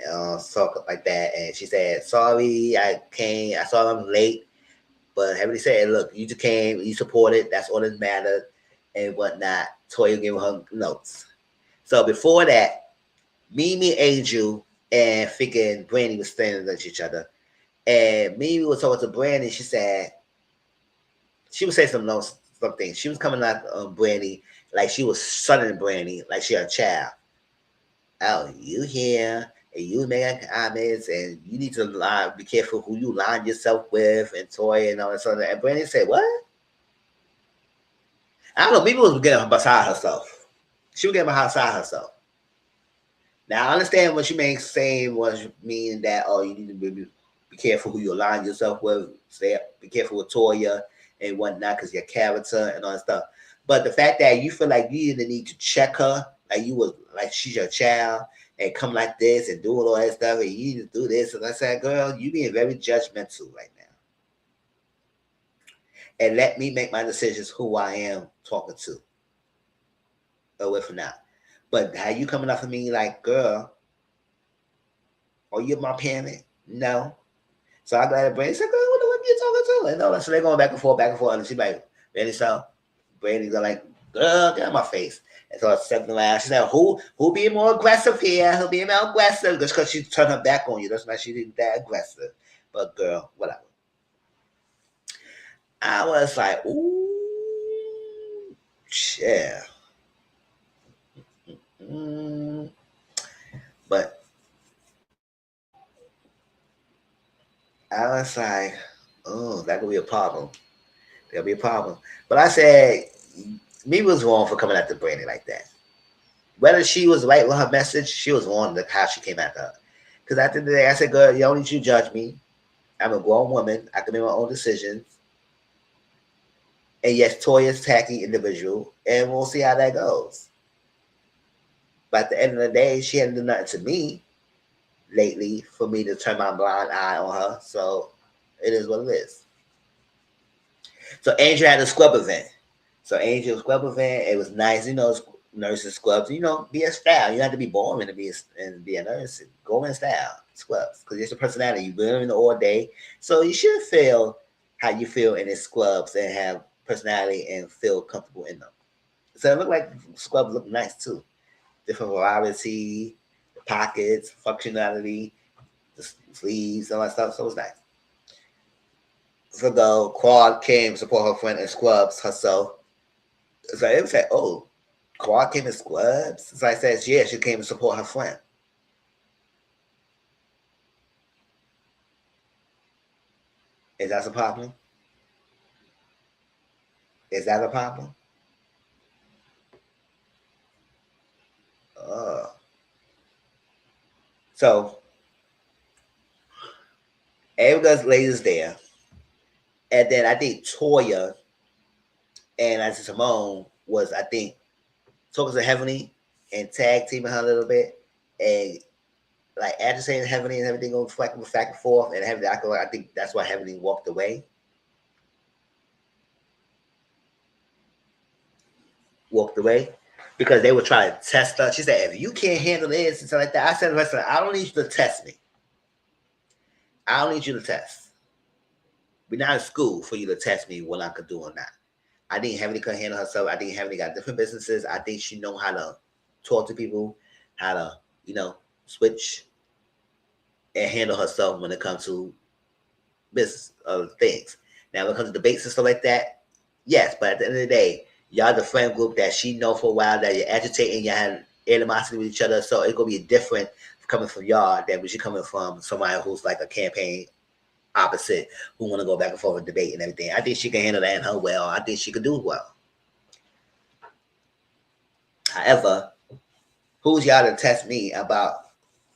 talk like that. And she said, "Sorry, I came. I saw I'm late." But Heavenly said, "Look, you just came, you supported. That's all that mattered, and whatnot." Toya gave her notes. So before that, Mimi, Angel, and freaking Brandy was standing next to each other. And Mimi was talking to Brandy. She said, she was saying some stuff from things. She was coming at Brandy like she was sunning Brandy like she a child. Oh, you here and you making comments and you need to be careful who you line yourself with and Toy and all that sort of. And Brandy said, "What?" I don't know. People was getting beside herself. She was getting beside herself. Now I understand what you mean saying was mean that you need to be careful who you align yourself with. Stay be careful with Toya and whatnot because your character and all that stuff. But the fact that you feel like you didn't need to check her, like you was like she's your child and come like this and doing all that stuff, and you need to do this. And I said, girl, you being very judgmental right now. And let me make my decisions who I am talking to or with or not. But how you coming up for me like, girl, are you my parent? No. So I'm glad that Brandy said, girl, what the fuck you talking to? And no, so they're going back and forth. And she's like, Brandy, so Brandy's like, girl, get out my face. And so I stepped around. She said, who being more aggressive here? Who being more aggressive? Just because she turned her back on you. That's why she didn't that aggressive. But girl, whatever. I was like, ooh, yeah. But I was like, oh, that could be a problem. That'll be a problem. But I said, me was wrong for coming after Brandy like that. Whether she was right with her message, she was wrong with how she came at her. Because at the end of the day, I said, girl, you don't need you to judge me. I'm a grown woman. I can make my own decisions. And yes, Toya's tacky individual, and we'll see how that goes. But at the end of the day, she hadn't done nothing to me lately for me to turn my blind eye on her. So it is what it is. So Angel had a scrub event. So Angel's scrub event, it was nice, nurses scrubs, be a style. You don't have to be boring to be a nurse. Go in style, scrubs, because it's your personality. You've been in all day, so you should feel how you feel in the scrubs and have personality and feel comfortable in them. So it looked like scrubs look nice too. Different variety, the pockets, functionality, the sleeves, all that stuff. So it was nice. So the Quad came support her friend in scrubs herself. So it was like, oh, Quad came in scrubs. So I said, yeah, she came to support her friend. Is that a problem? Is that a problem? So Erica's ladies there. And then I think Toya and I said Simone was, I think, talking to Heavenly and tag teaming her a little bit. And like agitating Heavenly and everything going back and forth. And Heavenly, I think that's why Heavenly walked away. Because they were trying to test her. She said, if you can't handle this and stuff like that, I said, listen, I don't need you to test me. I don't need you to test. We're not in school for you to test me what I could do or not. I think Heavenly could handle herself. I think Heavenly got different businesses. I think she know how to talk to people, how to, switch and handle herself when it comes to business things. Now, when it comes to debates and stuff like that, yes, but at the end of the day, y'all the friend group that she know for a while that you're agitating, you have animosity with each other, so it's gonna be different coming from y'all than when she coming from somebody who's like a campaign opposite who want to go back and forth and debate and everything. I think she can handle that in her well. I think she could do it well. However, who's y'all to test me about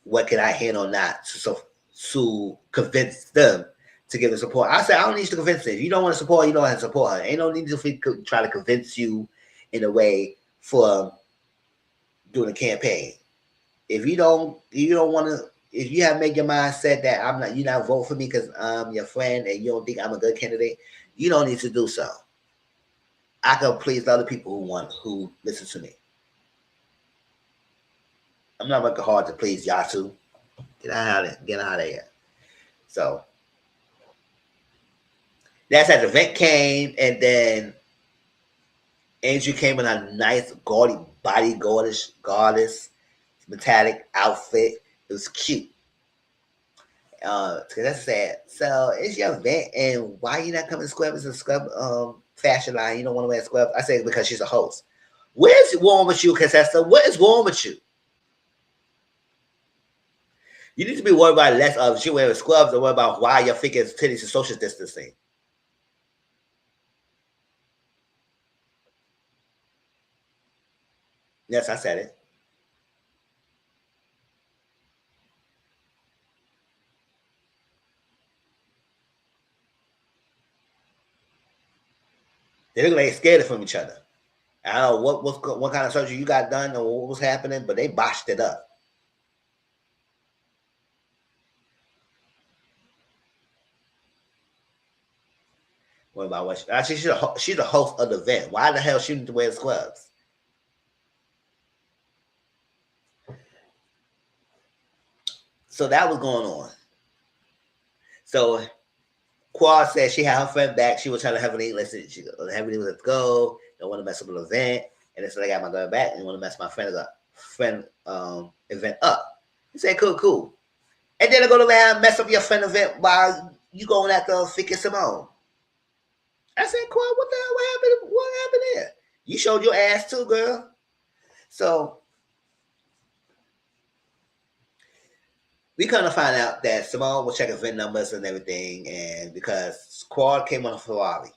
what can I handle or not to convince them to give the support? I said, I don't need you to convince them. If you don't want to support her, you don't have to support her. Ain't no need to try to convince you in a way for doing a campaign. If you don't want to, if you have made your mind set that you're not voting for me because I'm your friend and you don't think I'm a good candidate, you don't need to do so. I can please other people who listen to me. I'm not working hard to please y'all too. Get out of there. So that's how the event came, and then Andrew came in a nice gaudy body goddess metallic outfit. It was cute. Cause that's sad. So it's your event, and why you not coming to scrub? It's a scrub fashion line. You don't want to wear scrubs. I say because she's a host. Where's wrong with you, Contessa? What is wrong with you? You need to be worried about less of she wearing scrubs and worry about why your fingers titties is social distancing. Yes, I said it. They look like they're scared from each other. I don't know what kind of surgery you got done or what was happening, but they botched it up. What about what? Actually, she's the host of the event. Why the hell she need to wear scrubs? So that was going on. So Quad said she had her friend back. She was telling Heavenly, listen, Heavenly, let's go. Don't want to mess up the event. And then so I got my girl back and want to mess my friend event up. He said, cool. And then I go around mess up your friend event while you going after Vicky Simone. I said, Quad, what the hell? What happened there? You showed your ass too, girl. So we kind of find out that Simone was checking VIN numbers and everything, and because Quad came on a Ferrari.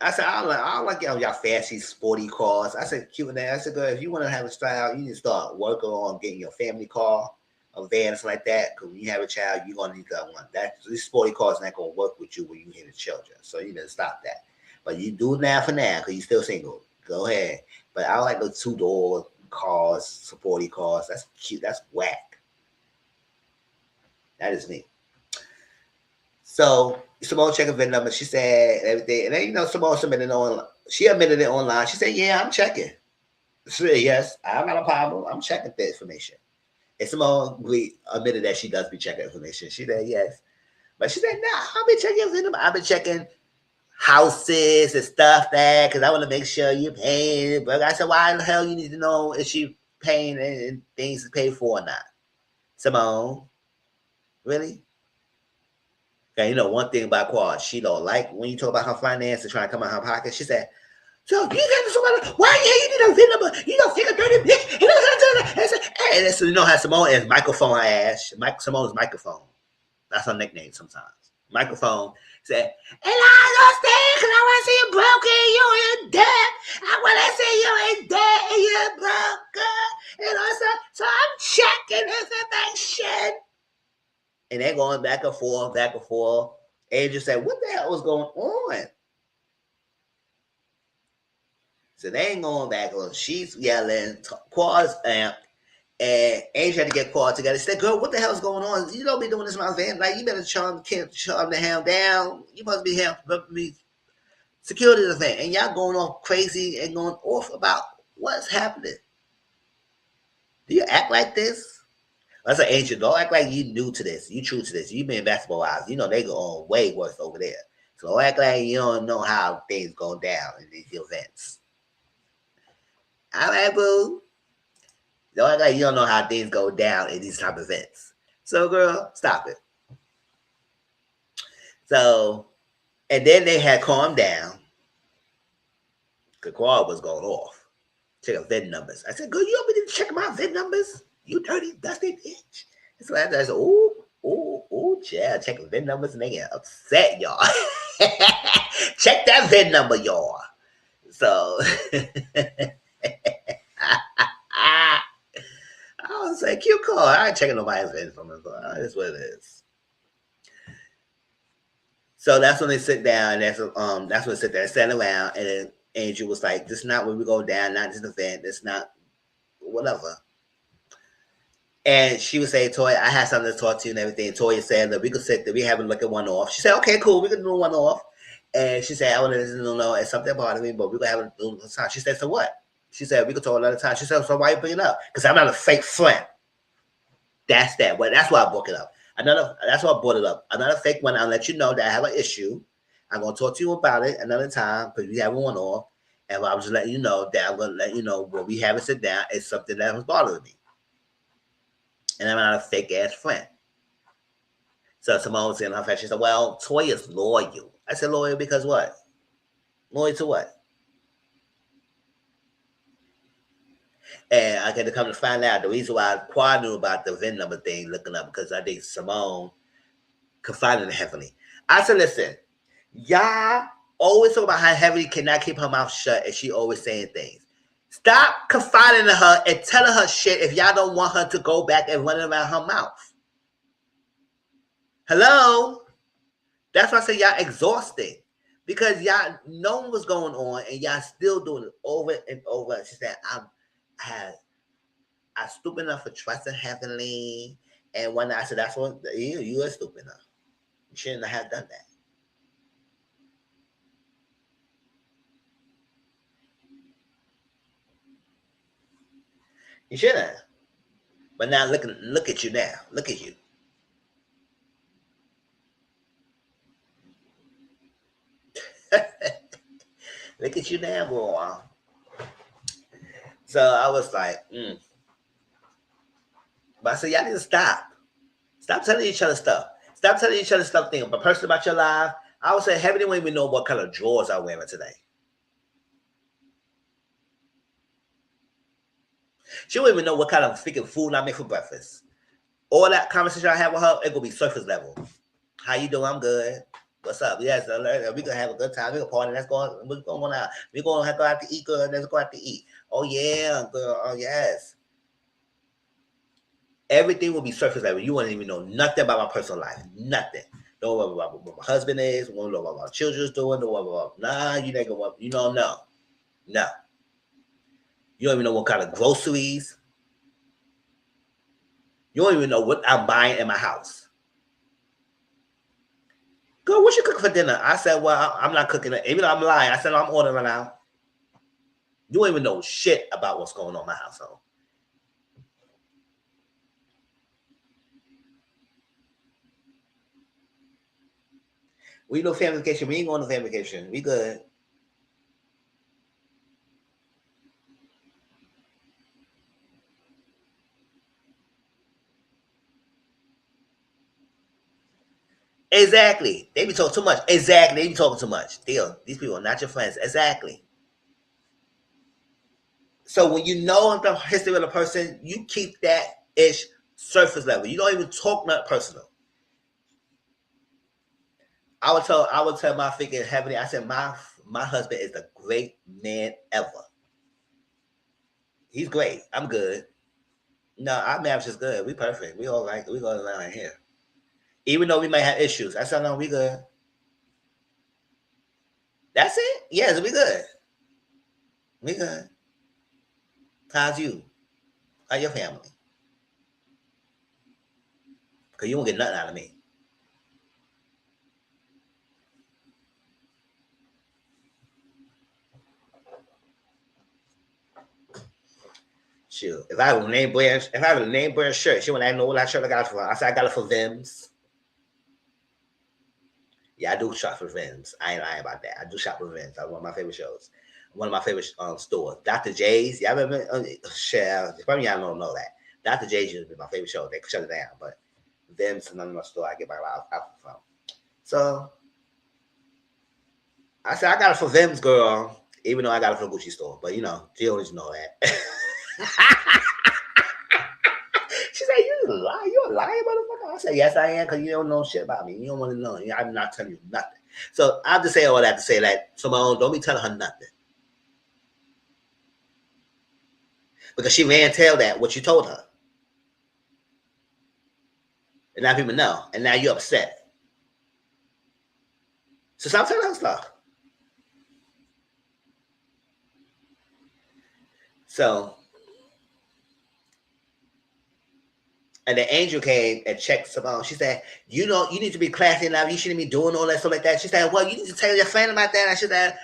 I said, I don't like y'all fancy, sporty cars. I said, cute and that. I said, girl, if you want to have a style, you need to start working on getting your family car, a van, and stuff like that. Because when you have a child, you're going to need that one. These sporty cars not going to work with you when you hit the children. So you need to stop that. But you do it now for now because you're still single. Go ahead. But I don't like those two-door cars, sporty cars. That's cute. That's whack. That is me. So Simone checked her VIN number. She said everything, and then Simone submitted it online. She admitted it online. She said, "Yeah, I'm checking." She said, "Yes, I don't got a problem. I'm checking the information." And Simone admitted that she does be checking information. She said, "Yes," but she said, "Nah, I've been checking VIN number. I've been checking houses and stuff that because I want to make sure you're paying." But I said, "Why the hell you need to know if she paying and things to pay for or not?" Simone, really? And one thing about Quad, she don't like when you talk about her finances trying to come out her pocket. She said, "So you got somebody? Why you need a VIN number? You don't think a dirty bitch?" And so how Simone is microphone her ass. Simone's microphone. That's her nickname sometimes. Microphone said, "And I understand because I want to see you broken. You in debt. I want to see you in debt and you're broken. And also, so I'm checking information." And they're going back and forth, back and forth. Angel said, "What the hell was going on?" So they ain't going back on. She's yelling, Quad's amped, and Angel had to get Quad together. She said, "Girl, what the hell's going on? You don't be doing this in my van. Like, you better charm the hell down. You must be helping me secure this event." And y'all going off crazy and going off about what's happening. Do you act like this? That's an Angel. Don't act like you new to this. You true to this. You been in basketball hours. They go on way worse over there. So don't act like you don't know how things go down in these events. All right, boo. Don't act like you don't know how things go down in these type of events. So, girl, stop it. So, and then they had calmed down. The Quad was going off. Check out VIN numbers. I said, "Girl, you want me to check my VIN numbers? You dirty, dusty bitch." So I said, yeah, check the VIN numbers and they get upset, y'all. Check that VIN number, y'all. So I was like, cute call. I ain't checking nobody's VIN numbers. That's what it is. So that's when they sit down. That's when they sit there, stand around, and then Angel was like, "This is not where we go down. Not this event. This not whatever." And she would say, "Toya, I had something to talk to you and everything." Toya said that we could sit there, we haven't look at one off. She said, "Okay, cool, we can do one off." And she said, "I want to know it's something about me, but we're gonna have a little time." She said, "So what?" She said, "We could talk another time." She said, "So why you bring it up?" Because I'm not a fake friend. That's that. But that's why I brought it up. That's why I brought it up. I'm not a fake one. I'll let you know that I have an issue. I'm gonna talk to you about it another time because we have one off. And I was just letting you know that I'm gonna let you know when we have it sit down, it's something that was bothering me. And I'm not a fake ass friend. So Simone was in her face. She said, "Well, Toya's loyal. I said loyal because what? Loyal to what? And I got to come to find out the reason why Quad knew about the VIN number thing, looking up because I think Simone confided in Heavenly. I said, listen, y'all always talk about how Heavenly cannot keep her mouth shut and she always saying things. Stop confiding in her and telling her shit if y'all don't want her to go back and run around her mouth. Hello? That's why I say y'all exhausting. Because y'all know what's going on and y'all still doing it over and over. She said, I'm stupid enough for trusting Heavenly. And when I said, that's what you are stupid enough. You shouldn't have done that. You shouldn't have. But now look at you now. Look at you. Look at you now, boy. So I was like, But I said, y'all need to stop. Stop telling each other stuff. Stop telling each other stuff, thinking a person about your life. I would say, Heavenly won't even know what kind of drawers I'm wearing today. She won't even know what kind of freaking food I make for breakfast. All that conversation I have with her, it gonna be surface level. How you doing? I'm good. What's up? Yes, we gonna have a good time. We gonna party. We're going out. We're gonna go out to eat, girl. Let's go out to eat. Oh yeah, girl. Oh yes. Everything will be surface level. You won't even know nothing about my personal life. Nothing. Don't know about what my husband is. Don't know what my children's doing. Don't know about you nigga what you don't know. No. You don't even know what kind of groceries. You don't even know what I'm buying in my house. Girl, what you cooking for dinner? I said, well, I'm not cooking it. Even though I'm lying, I said, I'm ordering out. You don't even know shit about what's going on in my household. We no family vacation. We ain't going to family vacation. We good. Exactly. They be talking too much. Exactly. They be talking too much. Deal. These people are not your friends. Exactly. So when you know the history of the person, you keep that ish surface level. You don't even talk not personal. I would tell my freaking Heavenly, I said, my husband is the great man ever. He's great. I'm good. No, our marriage is good. We perfect. We all right. We going around here. Even though we might have issues. I said, no, we good. That's it? Yes, we good. We good. How's you? How your family? Because you won't get nothing out of me. Shoot. If I have a name brand shirt, she wouldn't know what shirt I got it for. I said I got it for Vims. Yeah, I do shop for Vims. I ain't lying about that. I do shop for Vims. That's one of my favorite shows. One of my favorite stores. Dr. J's. Y'all remember? Share. Probably y'all don't know that. Dr. J's used to be my favorite show. They shut it down, but Vims is another store I get my outfit from. So I said I got it for Vims, girl. Even though I got it from Gucci store, but she always know that. She said, "You lie, you a liar, motherfucker." I said, "Yes, I am, because you don't know shit about me. You don't want to know. I'm not telling you nothing." So I'll just say all that to say that Simone, don't be telling her nothing, because she ran tell that what you told her, and now people know, and now you're upset. So stop telling her stuff. So, and the angel came and checked Simone. She said, you need to be classy enough. You shouldn't be doing all that stuff like that." She said, "Well, you need to tell your friend about that." I said,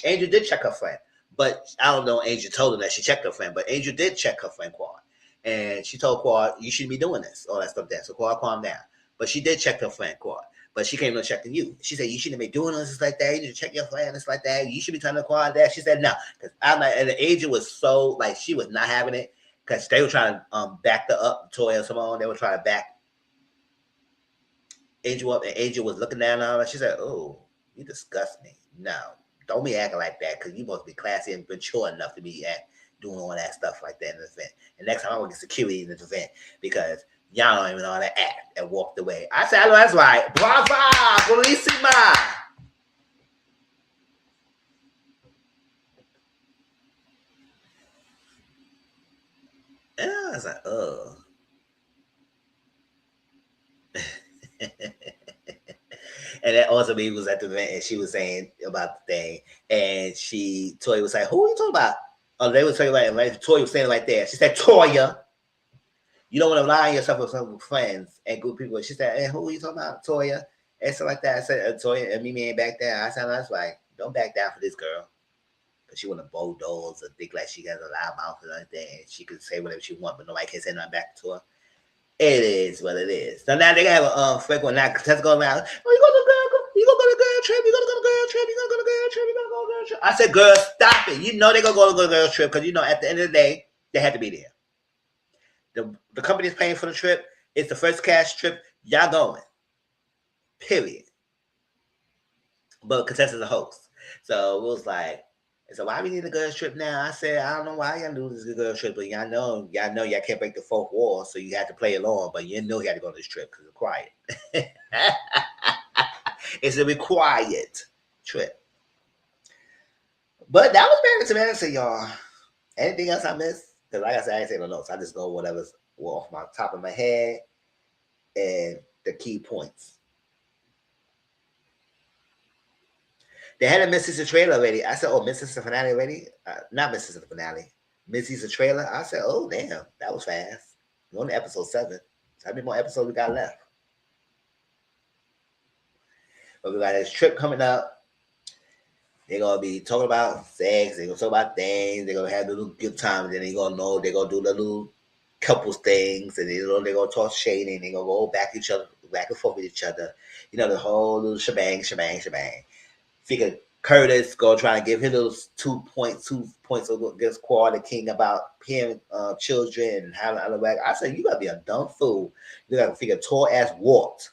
Angel did check her friend. But I don't know, Angel told her that she checked her friend. But Angel did check her friend Quad. And she told Quad, "You shouldn't be doing this," all that stuff there. So Quad calmed down. But she did check her friend Quad. But she came to checking you. She said, "You shouldn't be doing this like that. You need to check your friend. It's like that. You should be telling Quad that." She said, "No." Because I'm like, and the agent was so, like, she was not having it. Because they were trying to back the up, Toya and Simone. They were trying to back Angel up. And Angel was looking down on her. She said, "Oh." You disgust me. No, don't be acting like that because you must be classy and mature enough to be doing all that stuff like that in the event. And next time I will get security in the event because y'all don't even know how to act and walked away. I said, I know that's right. Brava, bellissima. And I was like, oh. And then also me was at the event and she was saying about the thing. And Toya was like, who are you talking about? Oh, they were talking about it. Right? Toya was saying right there. She said, Toya, you don't want to lie on yourself with some friends and good people. She said, hey, who are you talking about? Toya. And stuff like that. I said, Toya, and Mimi ain't back down. I said, that's right. Don't back down for this girl. Because she want to bulldoze or think like she got a loud mouth or anything. And she could say whatever she want, but nobody can say nothing back to her. It is what it is. So now they have a frequent now test going around. Oh, you gonna go to girl trip? You gonna go to girl trip? You gonna go to girl trip? You gonna go to girl trip? I said, girl, stop it. You know they gonna go to girl trip because you know at the end of the day they had to be there. The company's paying for the trip. It's the first cash trip. Y'all going. Period. But contestants a host. So it was like, so why we need a girls trip now? I said, I don't know why y'all do this girls trip, but y'all know y'all can't break the fourth wall, so you had to play along, but you know you had to go on this trip because it's quiet. It's a required trip. But that was Married to Medicine, y'all. Anything else I missed? Because like I said, I ain't say no notes. I just know whatever's off my top of my head and the key points. They had a mid-season trailer already. I said, oh, mid-season finale already? Not mid-season finale. Mid-season trailer. I said, oh, damn. That was fast. We're on to episode 7. So how many more episodes we got left? But we got this trip coming up. They're going to be talking about sex. They're going to talk about things. They're going to have a little good time. And then they're going to know they're going to do the little couples things. And they're going to talk shading. They're going to go back and forth with each other. You know, the whole little shebang. Figure Curtis go try to give him those 2 points against Quad the King about parent children and how to back. I said, you gotta be a dumb fool. You gotta figure tall ass Wart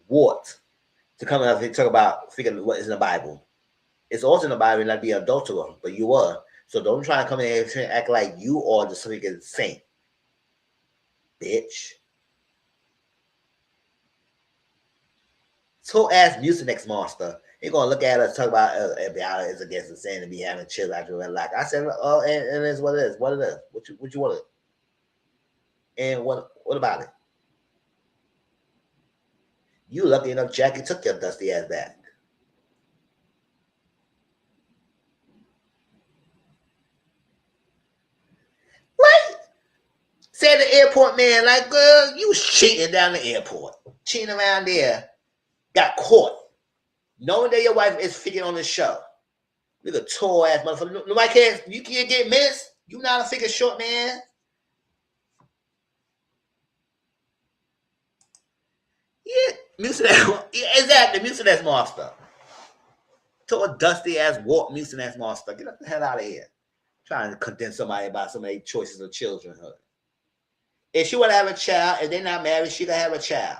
to come out and talk about figure what is in the Bible. It's also in the Bible not be an adulterer, but you are. So don't try to come in here and act like you are the freaking saint. Bitch. Tall ass Mucinex monster. You're gonna look at us talk about is against the sin and be having chill after wedlock. I said, oh, and it's what it is. What it is. What you want it? And what about it? You lucky enough Jackie took your dusty ass back. What? Said the airport man, like, girl, you was cheating down the airport. Cheating around there. Got caught. Knowing that your wife is figuring on the show. Look at tall ass motherfucker. Nobody cares. You can't get missed. You not a figure short man. Yeah, Mucinex. Yeah, exactly. Mucinex monster. Tall dusty ass walk Mucinex monster. Get the hell out of here. Trying to condense somebody about so many choices of childrenhood. If she want to have a child, if they're not married, she can have a child.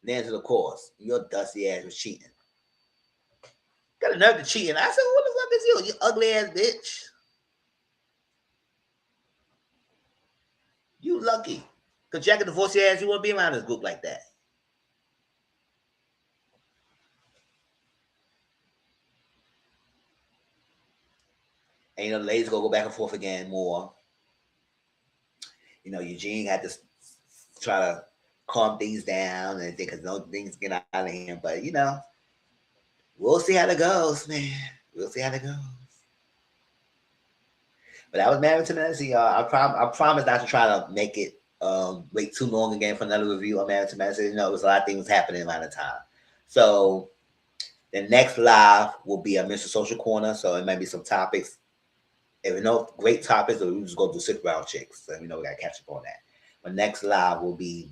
And answer the course. Your dusty ass was cheating. Got a nerve to cheating. I said, what the fuck is you? You ugly ass bitch. You lucky. Because Jack and divorce your ass, you won't be around this group like that. And you know, the ladies go back and forth again more. You know, Eugene had to try to calm things down and think because no things get out of him. But you know, we'll see how it goes, man. We'll see how it goes. But I was Married to Medicine, y'all. I promise not to try to make it wait too long again for another review on Married to Medicine. You know, there was a lot of things happening around the time. So the next live will be a Mr. Social Corner. So it might be some topics. If we know great topics, or we just go do 6 round chicks. So we know we gotta catch up on that. But next live will be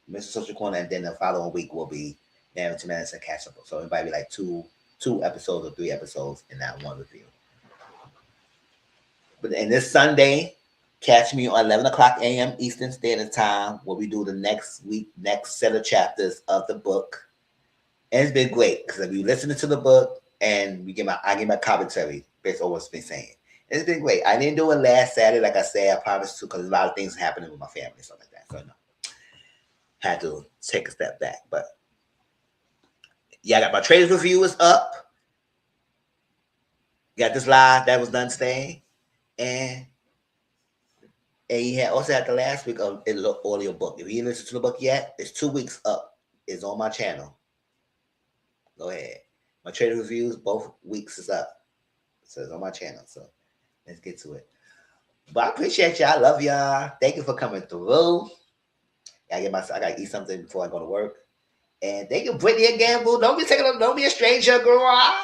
Mr. Social Corner, and then the following week will be Married to Medicine catch up. So it might be like two episodes or 3 episodes in that one review. But and this Sunday, catch me on 11 o'clock a.m. Eastern Standard Time, where we do the next set of chapters of the book. And it's been great because we listening to the book and I give my commentary based on what's been saying. It's been great. I didn't do it last Saturday, like I said, I promised to, because a lot of things happening with my family and stuff like that. So no, had to take a step back. But yeah, I got my traders review is up. Got this live that was done today, and he had also had the last week of the audio book. If you didn't listen to the book yet, it's 2 weeks up. It's on my channel. Go ahead. My trader reviews, both weeks is up. So it's on my channel. So let's get to it. But I appreciate y'all. I love y'all. Thank you for coming through. I gotta eat something before I go to work. And thank you, Brittany and Gamble. Don't be a stranger, girl.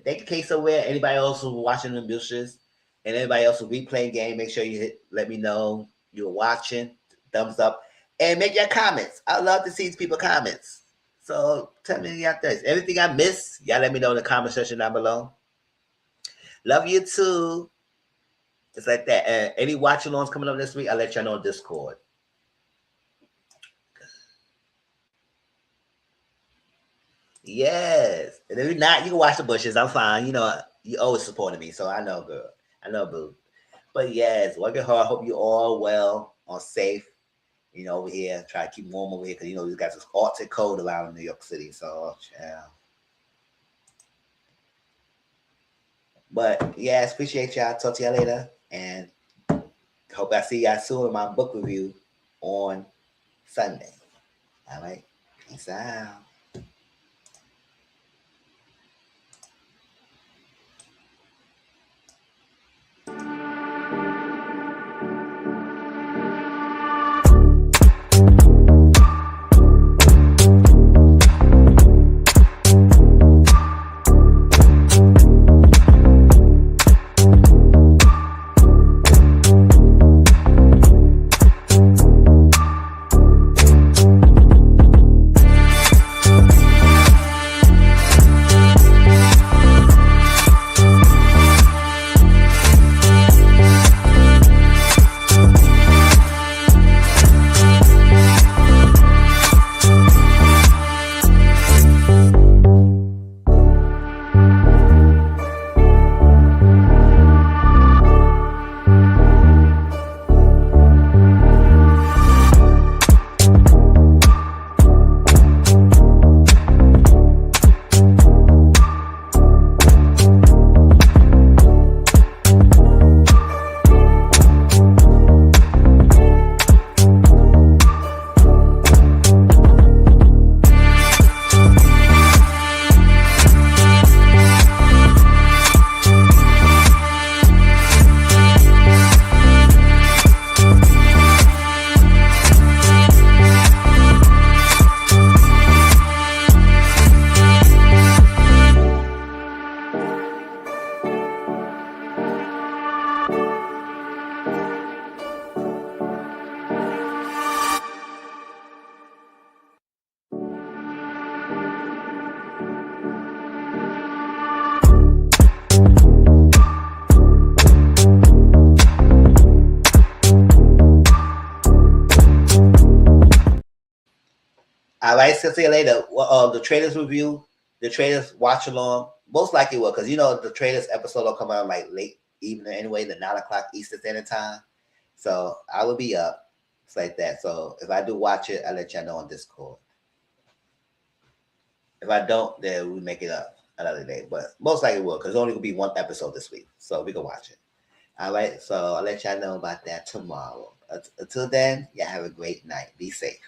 Thank you, Queso Ware. Anybody else who's watching the music and anybody else who be playing game, make sure you let me know you're watching. Thumbs up. And make your comments. I love to see people comments. So tell me out there. Everything I miss, y'all let me know in the comment section down below. Love you too. It's like that. Any watch alongs coming up this week, I'll let y'all know on Discord. Yes. And if you're not, you can watch the bushes. I'm fine. You know, you always supporting me. So I know, girl. I know, boo. But yes, working hard. Hope you all well, all safe. You know, over here, try to keep warm over here because you know we've got this Arctic cold around in New York City. So, yeah. But yes, appreciate y'all. Talk to y'all later, and hope I see y'all soon in my book review on Sunday. All right, peace out. All right, so see you later. Well, the traders review, the traders watch along, most likely will, because you know the traders episode will come out like late evening anyway, the 9 o'clock Eastern Standard Time. So I will be up. It's like that. So if I do watch it, I'll let y'all know on Discord. If I don't, then we make it up another day. But most likely will, because it's only gonna be one episode this week. So we can watch it. All right. So I'll let y'all know about that tomorrow. Until then, y'all have a great night. Be safe.